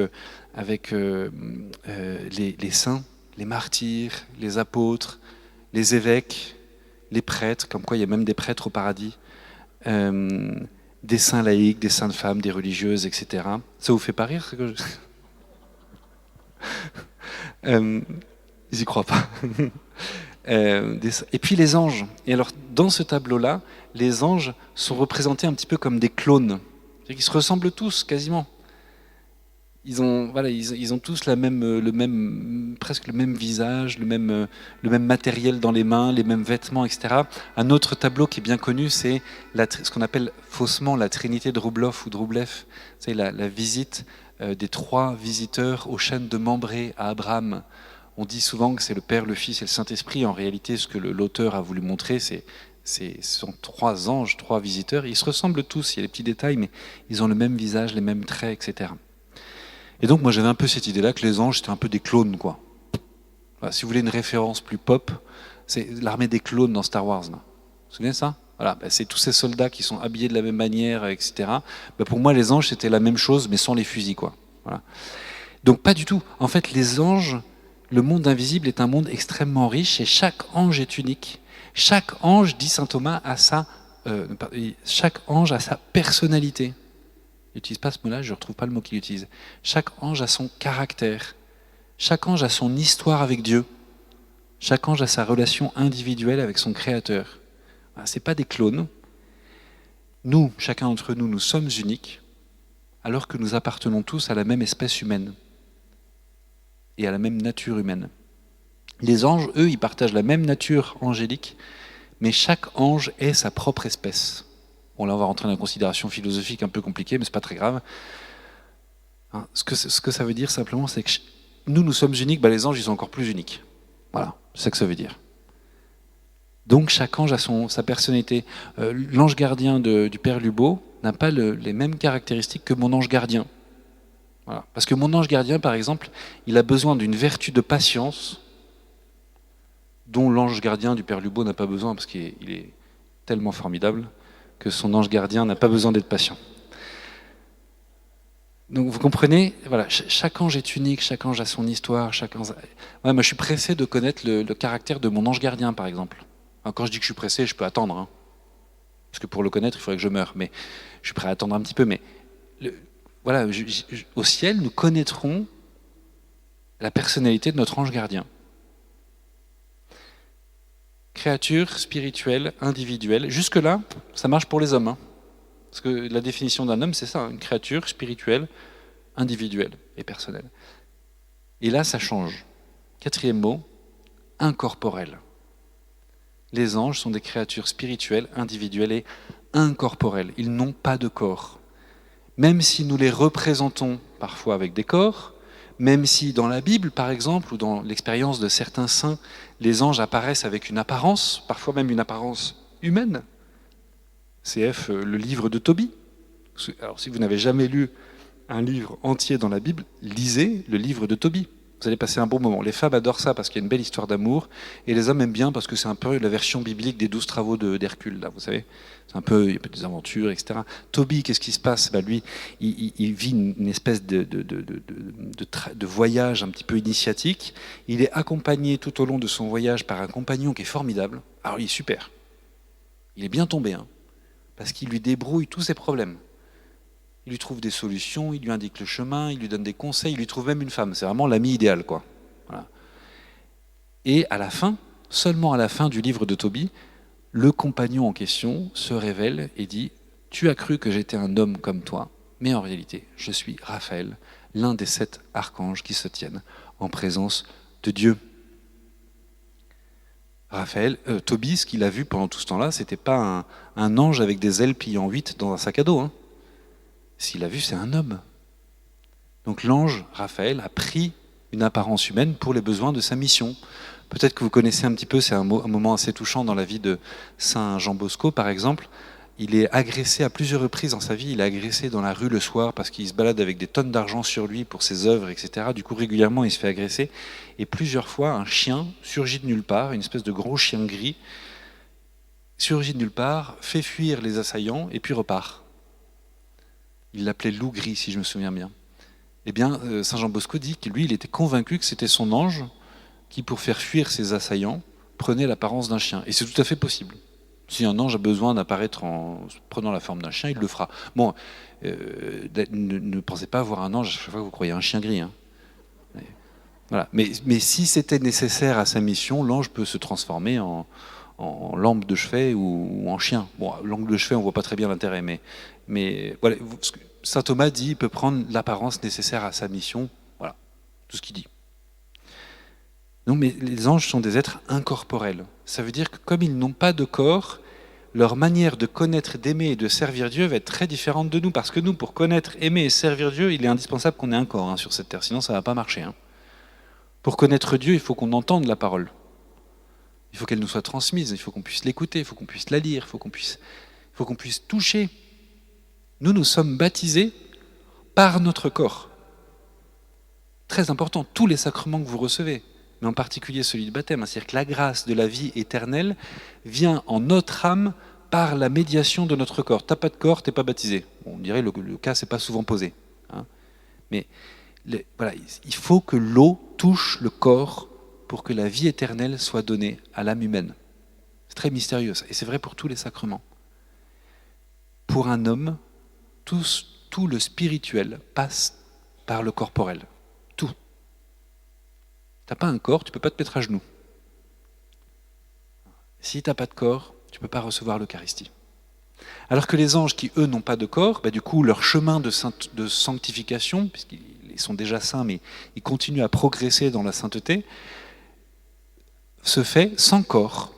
les saints, les martyrs, les apôtres, les évêques, les prêtres, comme quoi il y a même des prêtres au paradis, des saints laïcs, des saintes femmes, des religieuses, etc. Ça vous fait pas rire ce que ils y croient pas. Et puis les anges. Et alors dans ce tableau-là, les anges sont représentés un petit peu comme des clones. C'est-à-dire qu'ils se ressemblent tous quasiment. Ils ont tous presque le même visage, le même matériel dans les mains, les mêmes vêtements, etc. Un autre tableau qui est bien connu, c'est ce qu'on appelle faussement la Trinité de Rublev ou de Rublev. C'est la visite des 3 visiteurs aux chênes de Mambré à Abraham. On dit souvent que c'est le Père, le Fils et le Saint-Esprit. En réalité, ce que l'auteur a voulu montrer, ce sont 3 anges, 3 visiteurs. Ils se ressemblent tous, il y a des petits détails, mais ils ont le même visage, les mêmes traits, etc. Et donc moi j'avais un peu cette idée-là que les anges c'était un peu des clones, quoi. Voilà, si vous voulez une référence plus pop, c'est l'armée des clones dans Star Wars. Là. Vous vous souvenez de ça? Voilà, c'est tous ces soldats qui sont habillés de la même manière, etc. Pour moi les anges c'était la même chose mais sans les fusils, quoi. Voilà. Donc pas du tout. En fait les anges, le monde invisible est un monde extrêmement riche et chaque ange est unique. Chaque ange, dit saint Thomas, chaque ange a sa personnalité. Il n'utilise pas ce mot-là, je ne retrouve pas le mot qu'il utilise. Chaque ange a son caractère. Chaque ange a son histoire avec Dieu. Chaque ange a sa relation individuelle avec son Créateur. Ce n'est pas des clones. Nous, chacun d'entre nous, nous sommes uniques, alors que nous appartenons tous à la même espèce humaine et à la même nature humaine. Les anges, eux, ils partagent la même nature angélique, mais chaque ange est sa propre espèce. Bon, là, on va rentrer dans une considération philosophique un peu compliquée, mais ce n'est pas très grave. Ce que ça veut dire simplement, c'est que nous sommes uniques, les anges, ils sont encore plus uniques. Voilà, c'est ça que ça veut dire. Donc, chaque ange a sa personnalité. L'ange gardien du Père Lubot n'a pas les mêmes caractéristiques que mon ange gardien. Voilà. Parce que mon ange gardien, par exemple, il a besoin d'une vertu de patience dont l'ange gardien du Père Lubot n'a pas besoin, parce qu'il est tellement formidable que son ange gardien n'a pas besoin d'être patient. Donc vous comprenez, voilà, chaque ange est unique, chaque ange a son histoire, moi je suis pressé de connaître le caractère de mon ange gardien, par exemple. Alors, quand je dis que je suis pressé, je peux attendre, hein, parce que pour le connaître, il faudrait que je meure, mais je suis prêt à attendre un petit peu, mais voilà, au ciel, nous connaîtrons la personnalité de notre ange gardien. Créature spirituelle, individuelle. Jusque-là, ça marche pour les hommes. Hein. Parce que la définition d'un homme, c'est ça, une créature spirituelle, individuelle et personnelle. Et là, ça change. 4e mot, incorporel. Les anges sont des créatures spirituelles, individuelles et incorporelles. Ils n'ont pas de corps. Même si nous les représentons parfois avec des corps, même si dans la Bible, par exemple, ou dans l'expérience de certains saints, les anges apparaissent avec une apparence, parfois même une apparence humaine. CF, le livre de Tobie. Alors, si vous n'avez jamais lu un livre entier dans la Bible, lisez le livre de Tobie. Vous allez passer un bon moment. Les femmes adorent ça parce qu'il y a une belle histoire d'amour, et les hommes aiment bien parce que c'est un peu la version biblique des 12 travaux d'Hercule, là, vous savez. C'est un peu, il y a des aventures, etc. Tobie, qu'est-ce qui se passe? Lui, il vit une espèce de voyage un petit peu initiatique. Il est accompagné tout au long de son voyage par un compagnon qui est formidable. Alors, il est super. Il est bien tombé, hein, parce qu'il lui débrouille tous ses problèmes. Il lui trouve des solutions, il lui indique le chemin, il lui donne des conseils, il lui trouve même une femme. C'est vraiment l'ami idéal, quoi. Voilà. Et à la fin, seulement à la fin du livre de Tobie, le compagnon en question se révèle et dit « Tu as cru que j'étais un homme comme toi, mais en réalité, je suis Raphaël, l'un des 7 archanges qui se tiennent en présence de Dieu. » Tobie, ce qu'il a vu pendant tout ce temps-là, c'était pas un ange avec des ailes pliées en 8 dans un sac à dos. Hein. S'il a vu, c'est un homme. Donc l'ange Raphaël a pris une apparence humaine pour les besoins de sa mission. Peut-être que vous connaissez un petit peu, c'est un moment assez touchant dans la vie de Saint Jean Bosco, par exemple. Il est agressé à plusieurs reprises dans sa vie. Il est agressé dans la rue le soir parce qu'il se balade avec des tonnes d'argent sur lui pour ses œuvres, etc. Du coup, régulièrement, il se fait agresser. Et plusieurs fois, un chien surgit de nulle part, une espèce de gros chien gris, surgit de nulle part, fait fuir les assaillants et puis repart. Il l'appelait loup gris, si je me souviens bien. Eh bien, Saint Jean Bosco dit que lui, il était convaincu que c'était son ange qui, pour faire fuir ses assaillants, prenait l'apparence d'un chien. Et c'est tout à fait possible. Si un ange a besoin d'apparaître en prenant la forme d'un chien, il le fera. Bon, ne pensez pas avoir un ange à chaque fois que vous croyez un chien gris. Hein. Voilà. Mais si c'était nécessaire à sa mission, l'ange peut se transformer en lampe de chevet ou en chien. Bon, lampe de chevet, on voit pas très bien l'intérêt, mais voilà, saint Thomas dit il peut prendre l'apparence nécessaire à sa mission. Voilà, tout ce qu'il dit. Non, mais les anges sont des êtres incorporels. Ça veut dire que comme ils n'ont pas de corps, leur manière de connaître, d'aimer et de servir Dieu va être très différente de nous. Parce que nous, pour connaître, aimer et servir Dieu, il est indispensable qu'on ait un corps sur cette terre. Sinon, ça ne va pas marcher. Pour connaître Dieu, il faut qu'on entende la parole. Il faut qu'elle nous soit transmise. Il faut qu'on puisse l'écouter. Il faut qu'on puisse la lire. Il faut qu'on puisse toucher. Nous sommes baptisés par notre corps. Très important, tous les sacrements que vous recevez, mais en particulier celui du baptême, c'est-à-dire que la grâce de la vie éternelle vient en notre âme par la médiation de notre corps. T'as pas de corps, t'es pas baptisé. Bon, on dirait le cas s'est pas souvent posé. Mais voilà, il faut que l'eau touche le corps pour que la vie éternelle soit donnée à l'âme humaine. C'est très mystérieux, et c'est vrai pour tous les sacrements. Pour un homme, tout le spirituel passe par le corporel. Tout. Tu n'as pas un corps, tu ne peux pas te mettre à genoux. Si tu n'as pas de corps, tu ne peux pas recevoir l'Eucharistie. Alors que les anges qui, eux, n'ont pas de corps, du coup, leur chemin de sanctification, puisqu'ils sont déjà saints, mais ils continuent à progresser dans la sainteté, se fait sans corps.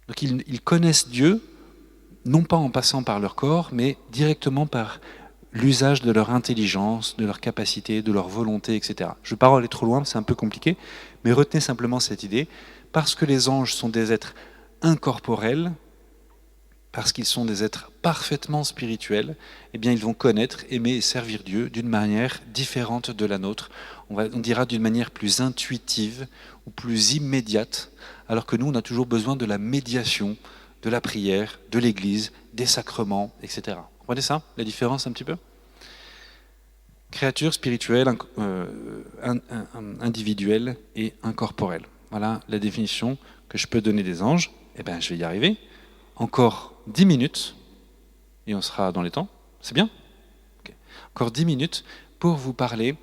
Donc ils connaissent Dieu, non pas en passant par leur corps, mais directement par l'usage de leur intelligence, de leur capacité, de leur volonté, etc. Je ne veux pas aller trop loin, c'est un peu compliqué, mais retenez simplement cette idée. Parce que les anges sont des êtres incorporels, parce qu'ils sont des êtres parfaitement spirituels, eh bien ils vont connaître, aimer et servir Dieu d'une manière différente de la nôtre. On dira d'une manière plus intuitive ou plus immédiate, alors que nous, on a toujours besoin de la médiation, de la prière, de l'Église, des sacrements, etc. Vous comprenez ça, la différence un petit peu ? Créature spirituelle, individuelle et incorporelle. Voilà la définition que je peux donner des anges. Eh bien, je vais y arriver. Encore 10 minutes, et on sera dans les temps. C'est bien ? Okay. Encore 10 minutes pour vous parler.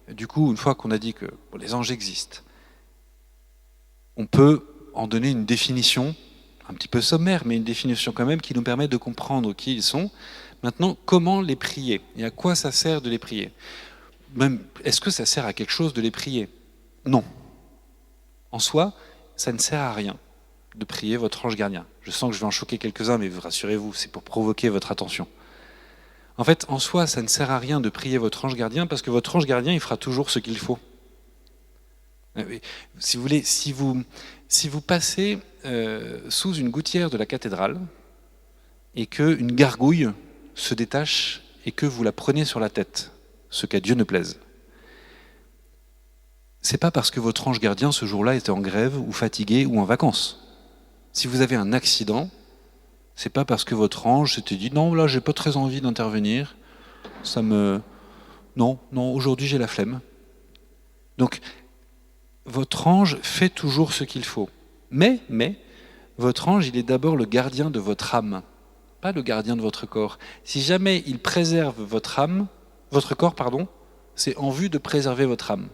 Du coup, une fois qu'on a dit que les anges existent, on peut en donner une définition un petit peu sommaire, mais une définition quand même qui nous permet de comprendre qui ils sont. Maintenant, comment les prier ? Et à quoi ça sert de les prier ? Même, est-ce que ça sert à quelque chose de les prier ? Non. En soi, ça ne sert à rien de prier votre ange gardien. Je sens que je vais en choquer quelques-uns, mais rassurez-vous, c'est pour provoquer votre attention. En fait, en soi, ça ne sert à rien de prier votre ange gardien, parce que votre ange gardien, il fera toujours ce qu'il faut. Si vous voulez, si vous passez sous une gouttière de la cathédrale, et qu'une gargouille se détache, et que vous la prenez sur la tête, ce qu'à Dieu ne plaise, c'est pas parce que votre ange gardien ce jour-là était en grève ou fatigué ou en vacances. Si vous avez un accident, c'est pas parce que votre ange s'était dit non, là j'ai pas très envie d'intervenir, non, aujourd'hui j'ai la flemme. Donc votre ange fait toujours ce qu'il faut. Mais votre ange, il est d'abord le gardien de votre âme, pas le gardien de votre corps. Si jamais il préserve votre corps, c'est en vue de préserver votre âme.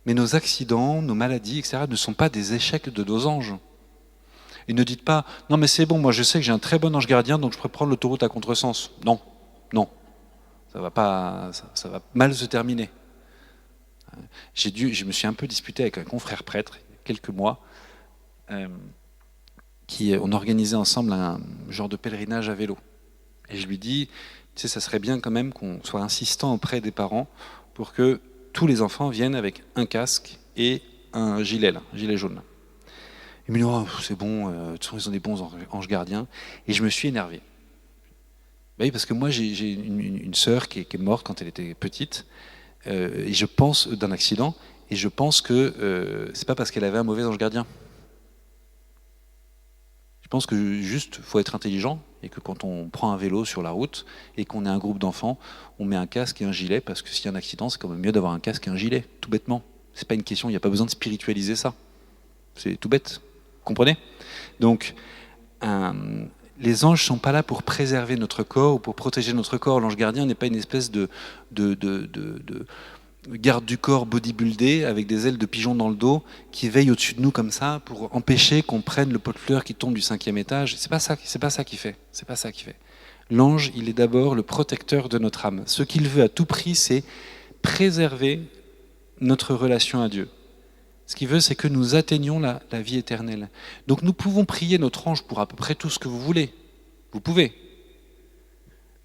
Mais nos accidents, nos maladies, etc. ne sont pas des échecs de nos anges. Et ne dites pas, non mais c'est bon, moi je sais que j'ai un très bon ange gardien, donc je pourrais prendre l'autoroute à contresens. Non. Ça va mal se terminer. Je me suis un peu disputé avec un confrère prêtre, il y a quelques mois, on organisait ensemble un genre de pèlerinage à vélo. Et je lui dis, tu sais, ça serait bien quand même qu'on soit insistant auprès des parents pour que tous les enfants viennent avec un casque et un gilet, là, un gilet jaune. Il me dit, oh, c'est bon, de toute façon, ils ont des bons anges gardiens. Et je me suis énervé. Oui, parce que moi, j'ai une sœur qui est morte quand elle était petite, et je pense d'un accident, et je pense que c'est pas parce qu'elle avait un mauvais ange gardien. Je pense que juste, faut être intelligent, et que quand on prend un vélo sur la route, et qu'on est un groupe d'enfants, on met un casque et un gilet, parce que s'il y a un accident, c'est quand même mieux d'avoir un casque et un gilet, tout bêtement. C'est pas une question, il n'y a pas besoin de spiritualiser ça. C'est tout bête. Vous comprenez ? Donc, les anges ne sont pas là pour préserver notre corps ou pour protéger notre corps. L'ange gardien n'est pas une espèce de garde du corps bodybuildé avec des ailes de pigeon dans le dos qui veille au-dessus de nous comme ça pour empêcher qu'on prenne le pot de fleurs qui tombe du 5e étage. C'est pas ça qu'il fait. C'est pas ça qu'il fait. L'ange, il est d'abord le protecteur de notre âme. Ce qu'il veut à tout prix, c'est préserver notre relation à Dieu. Ce qu'il veut, c'est que nous atteignions la vie éternelle. Donc nous pouvons prier notre ange pour à peu près tout ce que vous voulez. Vous pouvez.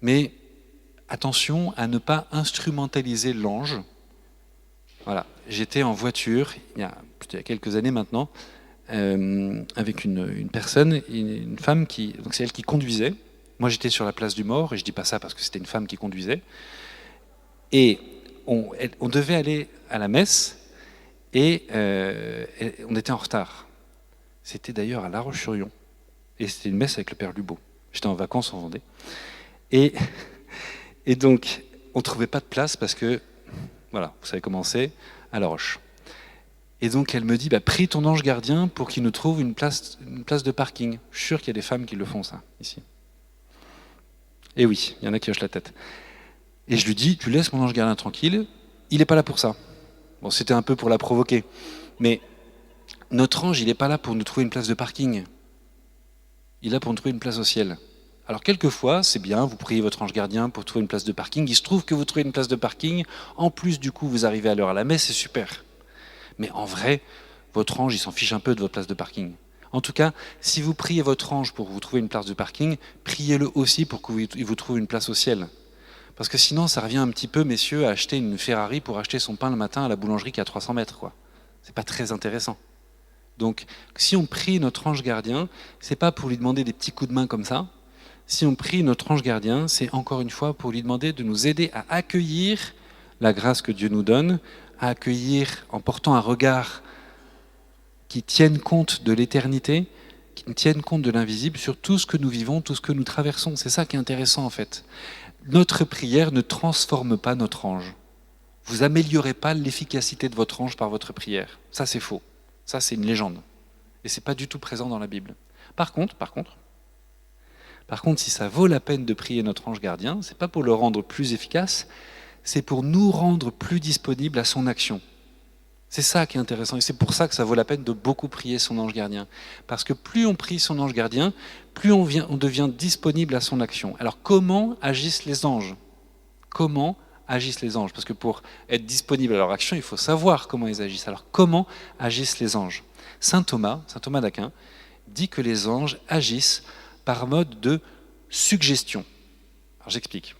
Mais attention à ne pas instrumentaliser l'ange. Voilà. J'étais en voiture, il y a quelques années maintenant, avec une personne, une femme donc c'est elle qui conduisait. Moi j'étais sur la place du mort, et je dis pas ça parce que c'était une femme qui conduisait. Et on devait aller à la messe, et on était en retard. C'était d'ailleurs à La Roche-sur-Yon. Et c'était une messe avec le Père Lubot. J'étais en vacances en Vendée. Et donc, on ne trouvait pas de place parce que, voilà, vous savez comment c'est, à La Roche. Et donc, elle me dit, prie ton ange gardien pour qu'il nous trouve une place de parking. Je suis sûr qu'il y a des femmes qui le font, ça, ici. Et oui, il y en a qui hochent la tête. Et je lui dis, tu laisses mon ange gardien tranquille, il n'est pas là pour ça. Bon, c'était un peu pour la provoquer. Mais notre ange, il n'est pas là pour nous trouver une place de parking. Il est là pour nous trouver une place au ciel. Alors quelquefois, c'est bien, vous priez votre ange gardien pour trouver une place de parking. Il se trouve que vous trouvez une place de parking. En plus, du coup, vous arrivez à l'heure à la messe, c'est super. Mais en vrai, votre ange, il s'en fiche un peu de votre place de parking. En tout cas, si vous priez votre ange pour vous trouver une place de parking, priez-le aussi pour qu'il vous trouve une place au ciel. Parce que sinon, ça revient un petit peu, messieurs, à acheter une Ferrari pour acheter son pain le matin à la boulangerie qui est à 300 mètres, quoi. C'est pas très intéressant. Donc, si on prie notre ange gardien, c'est pas pour lui demander des petits coups de main comme ça. Si on prie notre ange gardien, c'est encore une fois pour lui demander de nous aider à accueillir la grâce que Dieu nous donne, à accueillir en portant un regard qui tienne compte de l'éternité, qui tienne compte de l'invisible sur tout ce que nous vivons, tout ce que nous traversons. C'est ça qui est intéressant en fait. Notre prière ne transforme pas notre ange. Vous améliorez pas l'efficacité de votre ange par votre prière. Ça, c'est faux. Ça, c'est une légende. Et c'est pas du tout présent dans la Bible. Par contre, si ça vaut la peine de prier notre ange gardien, c'est pas pour le rendre plus efficace, c'est pour nous rendre plus disponibles à son action. C'est ça qui est intéressant. Et c'est pour ça que ça vaut la peine de beaucoup prier son ange gardien. Parce que plus on prie son ange gardien, plus on devient disponible à son action. Alors comment agissent les anges ? Comment agissent les anges ? Parce que pour être disponible à leur action, il faut savoir comment ils agissent. Alors comment agissent les anges ? Saint Thomas d'Aquin, dit que les anges agissent par mode de suggestion. Alors j'explique.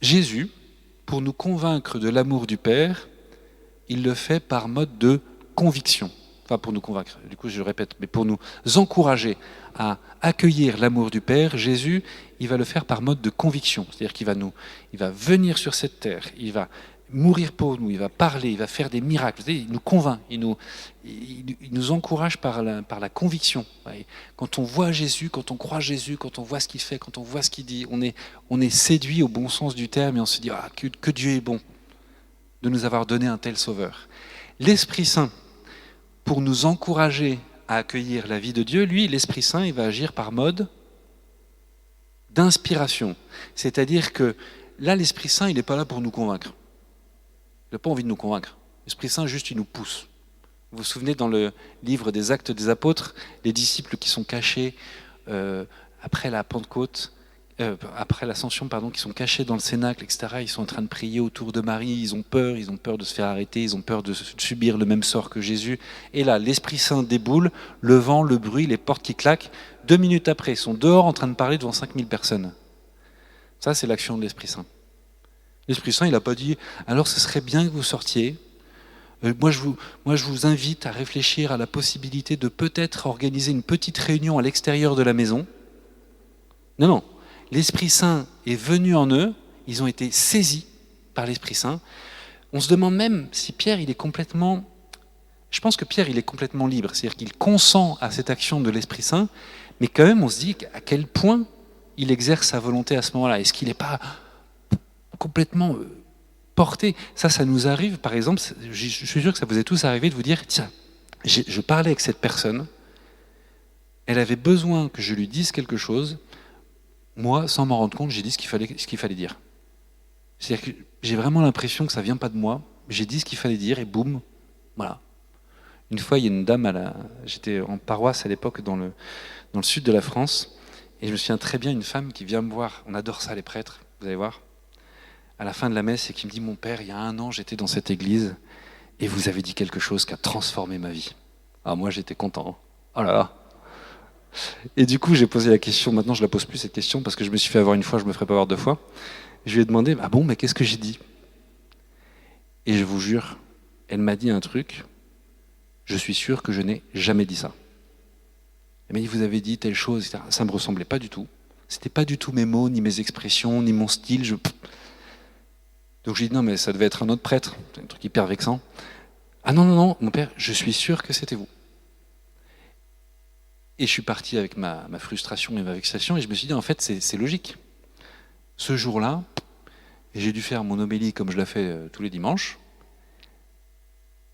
Jésus, pour nous convaincre de l'amour du Père, il le fait par mode de conviction. Enfin, pour nous convaincre, du coup je le répète, mais pour nous encourager à accueillir l'amour du Père, Jésus, il va le faire par mode de conviction. C'est-à-dire qu'il va venir sur cette terre, il va mourir pour nous, il va parler, il va faire des miracles. Il nous convainc, il nous encourage par la conviction. Quand on voit Jésus, quand on croit Jésus, quand on voit ce qu'il fait, quand on voit ce qu'il dit, on est séduit au bon sens du terme et on se dit que Dieu est bon de nous avoir donné un tel sauveur. L'Esprit Saint, pour nous encourager à accueillir la vie de Dieu, lui, l'Esprit Saint, il va agir par mode d'inspiration. C'est-à-dire que là, l'Esprit Saint, il n'est pas là pour nous convaincre. Il n'a pas envie de nous convaincre. L'Esprit Saint, juste, il nous pousse. Vous vous souvenez, dans le livre des Actes des Apôtres, les disciples qui sont cachés après la Pentecôte, après l'Ascension, qui sont cachés dans le Cénacle, etc. Ils sont en train de prier autour de Marie, ils ont peur de se faire arrêter, ils ont peur de subir le même sort que Jésus. Et là, l'Esprit Saint déboule, le vent, le bruit, les portes qui claquent. 2 minutes après, ils sont dehors en train de parler devant 5000 personnes. Ça, c'est l'action de l'Esprit Saint. L'Esprit Saint, il n'a pas dit « alors ce serait bien que vous sortiez ». Moi, je vous invite à réfléchir à la possibilité de peut-être organiser une petite réunion à l'extérieur de la maison. Non, non. L'Esprit Saint est venu en eux, ils ont été saisis par l'Esprit Saint. On se demande même si Pierre, il est complètement... Je pense que Pierre, il est complètement libre, c'est-à-dire qu'il consent à cette action de l'Esprit Saint, mais quand même, on se dit à quel point il exerce sa volonté à ce moment-là. Est-ce qu'il n'est pas complètement porté? Ça nous arrive, par exemple, je suis sûr que ça vous est tous arrivé de vous dire, tiens, je parlais avec cette personne, elle avait besoin que je lui dise quelque chose, moi, sans m'en rendre compte, j'ai dit ce qu'il fallait dire. C'est-à-dire que j'ai vraiment l'impression que ça ne vient pas de moi, j'ai dit ce qu'il fallait dire et boum, voilà. Une fois, il y a une dame, j'étais en paroisse à l'époque dans le sud de la France, et je me souviens très bien une femme qui vient me voir, on adore ça les prêtres, vous allez voir, à la fin de la messe, et qui me dit « Mon père, il y a 1 an, j'étais dans cette église, et vous avez dit quelque chose qui a transformé ma vie. » Ah, moi, j'étais content. Oh là là. Et du coup, j'ai posé la question, maintenant je la pose plus cette question, parce que je me suis fait avoir une fois, je me ferai pas avoir 2 fois. Je lui ai demandé « Ah bon, mais qu'est-ce que j'ai dit ?» Et je vous jure, elle m'a dit un truc, je suis sûr que je n'ai jamais dit ça. Elle m'a dit, vous avez dit telle chose, etc. Ça ne me ressemblait pas du tout. C'était pas du tout mes mots, ni mes expressions, ni mon style. Donc j'ai dit, non, mais ça devait être un autre prêtre. C'est un truc hyper vexant. Ah non, non, non, mon père, je suis sûr que c'était vous. Et je suis parti avec ma frustration et ma vexation, et je me suis dit, en fait, c'est logique. Ce jour-là, j'ai dû faire mon homélie comme je la fais tous les dimanches.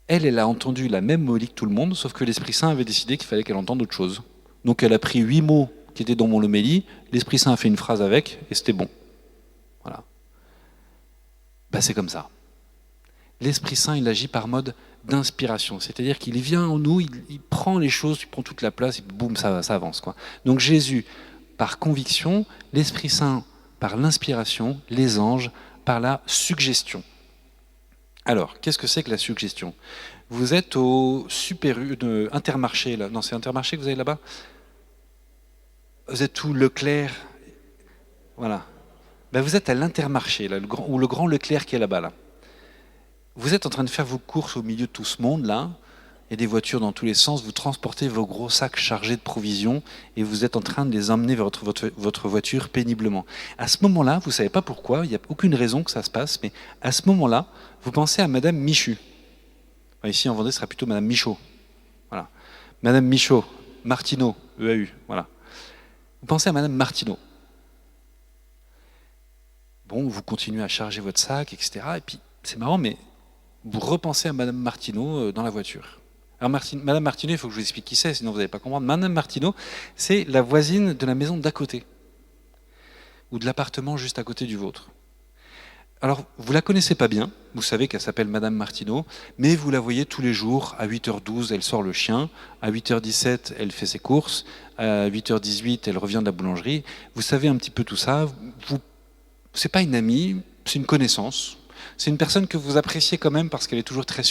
Elle a entendu la même homélie que tout le monde, sauf que l'Esprit Saint avait décidé qu'il fallait qu'elle entende autre chose. Donc elle a pris 8 mots qui étaient dans mon homélie, l'Esprit Saint a fait une phrase avec, et c'était bon. Voilà. Ben, c'est comme ça. L'Esprit Saint, il agit par mode d'inspiration, c'est-à-dire qu'il vient en nous, il prend les choses, il prend toute la place, et boum, ça avance, quoi. Donc Jésus, par conviction, l'Esprit Saint, par l'inspiration, les anges, par la suggestion. Alors, qu'est-ce que c'est que la suggestion? Vous êtes au Intermarché, là. Non, c'est Intermarché que vous avez là-bas? Vous êtes où, Leclerc? Voilà. Ben, vous êtes à l'Intermarché, là, ou le grand Leclerc qui est là-bas, là. Vous êtes en train de faire vos courses au milieu de tout ce monde, là. Il y a des voitures dans tous les sens, vous transportez vos gros sacs chargés de provisions et vous êtes en train de les emmener vers votre voiture péniblement. À ce moment-là, vous ne savez pas pourquoi, il n'y a aucune raison que ça se passe, mais à ce moment-là, vous pensez à Madame Michu. Enfin, ici en Vendée, ce sera plutôt Madame Michaud. Voilà. Madame Michaud, Martineau, EAU, voilà. Vous pensez à Madame Martineau. Bon, vous continuez à charger votre sac, etc. Et puis, c'est marrant, mais vous repensez à Madame Martineau dans la voiture. Alors Madame Martineau, il faut que je vous explique qui c'est, sinon vous n'allez pas comprendre. Madame Martineau, c'est la voisine de la maison d'à côté, ou de l'appartement juste à côté du vôtre. Alors, vous la connaissez pas bien, vous savez qu'elle s'appelle Madame Martineau, mais vous la voyez tous les jours, à 8h12, elle sort le chien, à 8h17, elle fait ses courses, à 8h18, elle revient de la boulangerie. Vous savez un petit peu tout ça. C'est pas une amie, c'est une connaissance. C'est une personne que vous appréciez quand même parce qu'elle est toujours très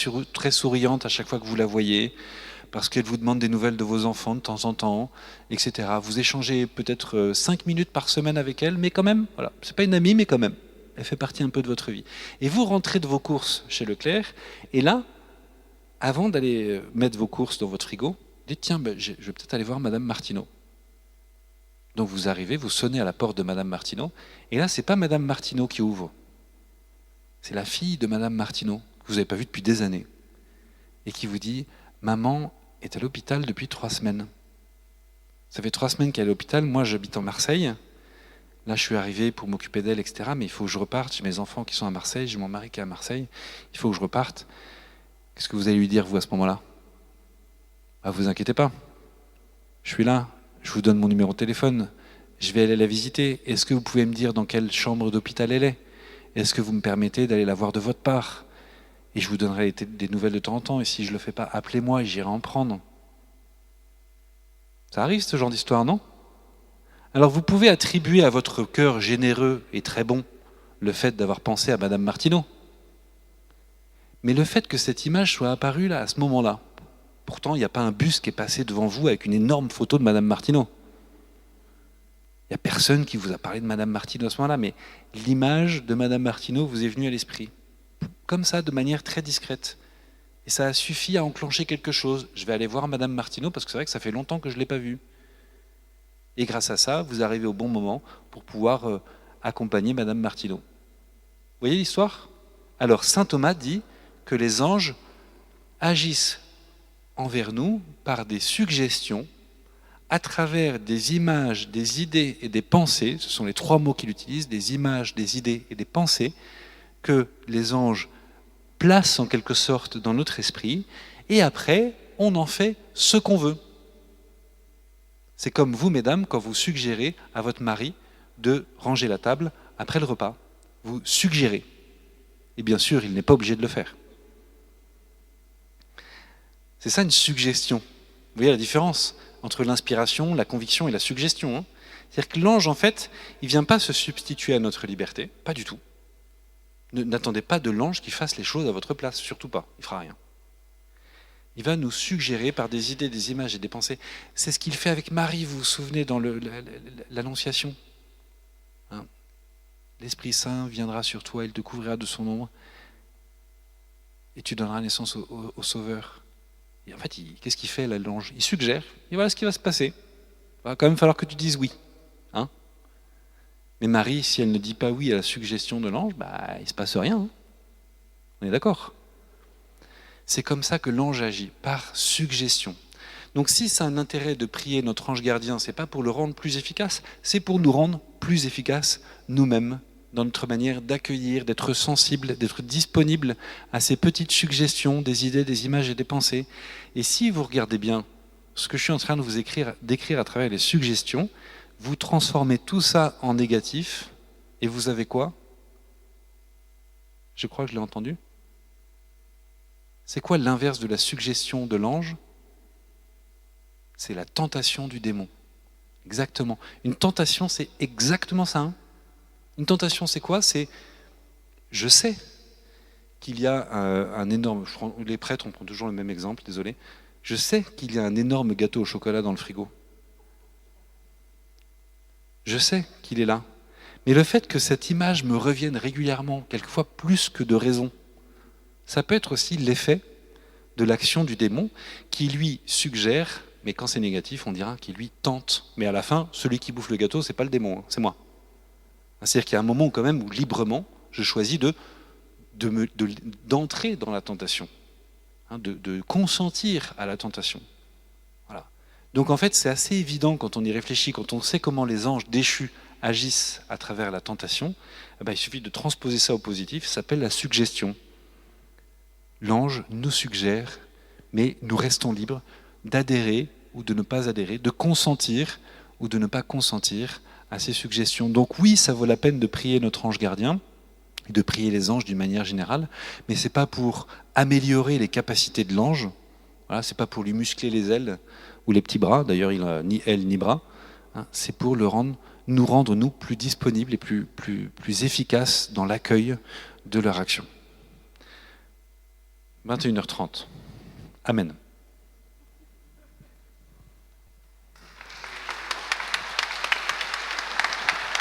souriante à chaque fois que vous la voyez, parce qu'elle vous demande des nouvelles de vos enfants de temps en temps, etc. Vous échangez peut-être 5 minutes par semaine avec elle, mais quand même, voilà, c'est pas une amie, mais quand même, elle fait partie un peu de votre vie. Et vous rentrez de vos courses chez Leclerc, et là, avant d'aller mettre vos courses dans votre frigo, dites tiens, je vais peut-être aller voir Madame Martineau. Donc vous arrivez, vous sonnez à la porte de Madame Martineau, et là, c'est pas Madame Martineau qui ouvre. C'est la fille de Madame Martineau, que vous n'avez pas vue depuis des années, et qui vous dit « Maman est à l'hôpital depuis 3 semaines. » Ça fait 3 semaines qu'elle est à l'hôpital, moi j'habite en Marseille, là je suis arrivé pour m'occuper d'elle, etc. Mais il faut que je reparte, j'ai mes enfants qui sont à Marseille, j'ai mon mari qui est à Marseille, il faut que je reparte. Qu'est-ce que vous allez lui dire, vous, à ce moment-là? Ah, vous inquiétez pas, je suis là, je vous donne mon numéro de téléphone, je vais aller la visiter. Est-ce que vous pouvez me dire dans quelle chambre d'hôpital elle est? Est-ce que vous me permettez d'aller la voir de votre part? Et je vous donnerai des nouvelles de temps en temps. Et si je ne le fais pas, appelez-moi et j'irai en prendre. Ça arrive ce genre d'histoire, non? Alors vous pouvez attribuer à votre cœur généreux et très bon le fait d'avoir pensé à Madame Martineau. Mais le fait que cette image soit apparue là, à ce moment-là, pourtant il n'y a pas un bus qui est passé devant vous avec une énorme photo de Madame Martineau. Il n'y a personne qui vous a parlé de Madame Martineau à ce moment-là, mais l'image de Madame Martineau vous est venue à l'esprit. Comme ça, de manière très discrète. Et ça a suffi à enclencher quelque chose. Je vais aller voir Madame Martineau parce que c'est vrai que ça fait longtemps que je ne l'ai pas vue. Et grâce à ça, vous arrivez au bon moment pour pouvoir accompagner Madame Martineau. Vous voyez l'histoire? Alors, saint Thomas dit que les anges agissent envers nous par des suggestions à travers des images, des idées et des pensées. Ce sont les 3 mots qu'il utilise, des images, des idées et des pensées, que les anges placent en quelque sorte dans notre esprit, et après, on en fait ce qu'on veut. C'est comme vous, mesdames, quand vous suggérez à votre mari de ranger la table après le repas. Vous suggérez. Et bien sûr, il n'est pas obligé de le faire. C'est ça une suggestion. Vous voyez la différence entre l'inspiration, la conviction et la suggestion, hein? C'est-à-dire que l'ange, en fait, il ne vient pas se substituer à notre liberté, pas du tout. N'attendez pas de l'ange qui fasse les choses à votre place, surtout pas, il ne fera rien. Il va nous suggérer par des idées, des images et des pensées. C'est ce qu'il fait avec Marie, vous vous souvenez, dans l'Annonciation. Hein? L'Esprit Saint viendra sur toi, il te couvrira de son ombre, et tu donneras naissance au Sauveur. Et en fait, qu'est-ce qu'il fait là, l'ange? Il suggère, et voilà ce qui va se passer. Il va quand même falloir que tu dises oui. Hein? Mais Marie, si elle ne dit pas oui à la suggestion de l'ange, il ne se passe rien. Hein? On est d'accord? C'est comme ça que l'ange agit, par suggestion. Donc si c'est un intérêt de prier notre ange gardien, ce n'est pas pour le rendre plus efficace, c'est pour nous rendre plus efficaces nous-mêmes, dans notre manière d'accueillir, d'être sensible, d'être disponible à ces petites suggestions, des idées, des images et des pensées. Et si vous regardez bien ce que je suis en train de vous décrire à travers les suggestions, vous transformez tout ça en négatif, et vous avez quoi? Je crois que je l'ai entendu. C'est quoi l'inverse de la suggestion de l'ange? C'est la tentation du démon. Exactement. Une tentation, c'est exactement ça. Hein? Une tentation, c'est quoi? C'est, je sais qu'il y a un énorme... les prêtres, on prend toujours le même exemple, désolé. Je sais qu'il y a un énorme gâteau au chocolat dans le frigo. Je sais qu'il est là. Mais le fait que cette image me revienne régulièrement, quelquefois plus que de raison, ça peut être aussi l'effet de l'action du démon qui lui suggère, mais quand c'est négatif, on dira qu'il lui tente. Mais à la fin, celui qui bouffe le gâteau, c'est pas le démon, c'est moi. C'est-à-dire qu'il y a un moment quand même où librement, je choisis d'entrer dans la tentation, de consentir à la tentation. Voilà. Donc en fait, c'est assez évident quand on y réfléchit, quand on sait comment les anges déchus agissent à travers la tentation, il suffit de transposer ça au positif, ça s'appelle la suggestion. L'ange nous suggère, mais nous restons libres d'adhérer ou de ne pas adhérer, de consentir ou de ne pas consentir à ces suggestions. Donc oui, ça vaut la peine de prier notre ange gardien, et de prier les anges d'une manière générale, mais ce n'est pas pour améliorer les capacités de l'ange, voilà, ce n'est pas pour lui muscler les ailes ou les petits bras, d'ailleurs il n'a ni ailes ni bras, hein, c'est pour nous rendre nous plus disponibles et plus efficaces dans l'accueil de leur action. 21h30. Amen.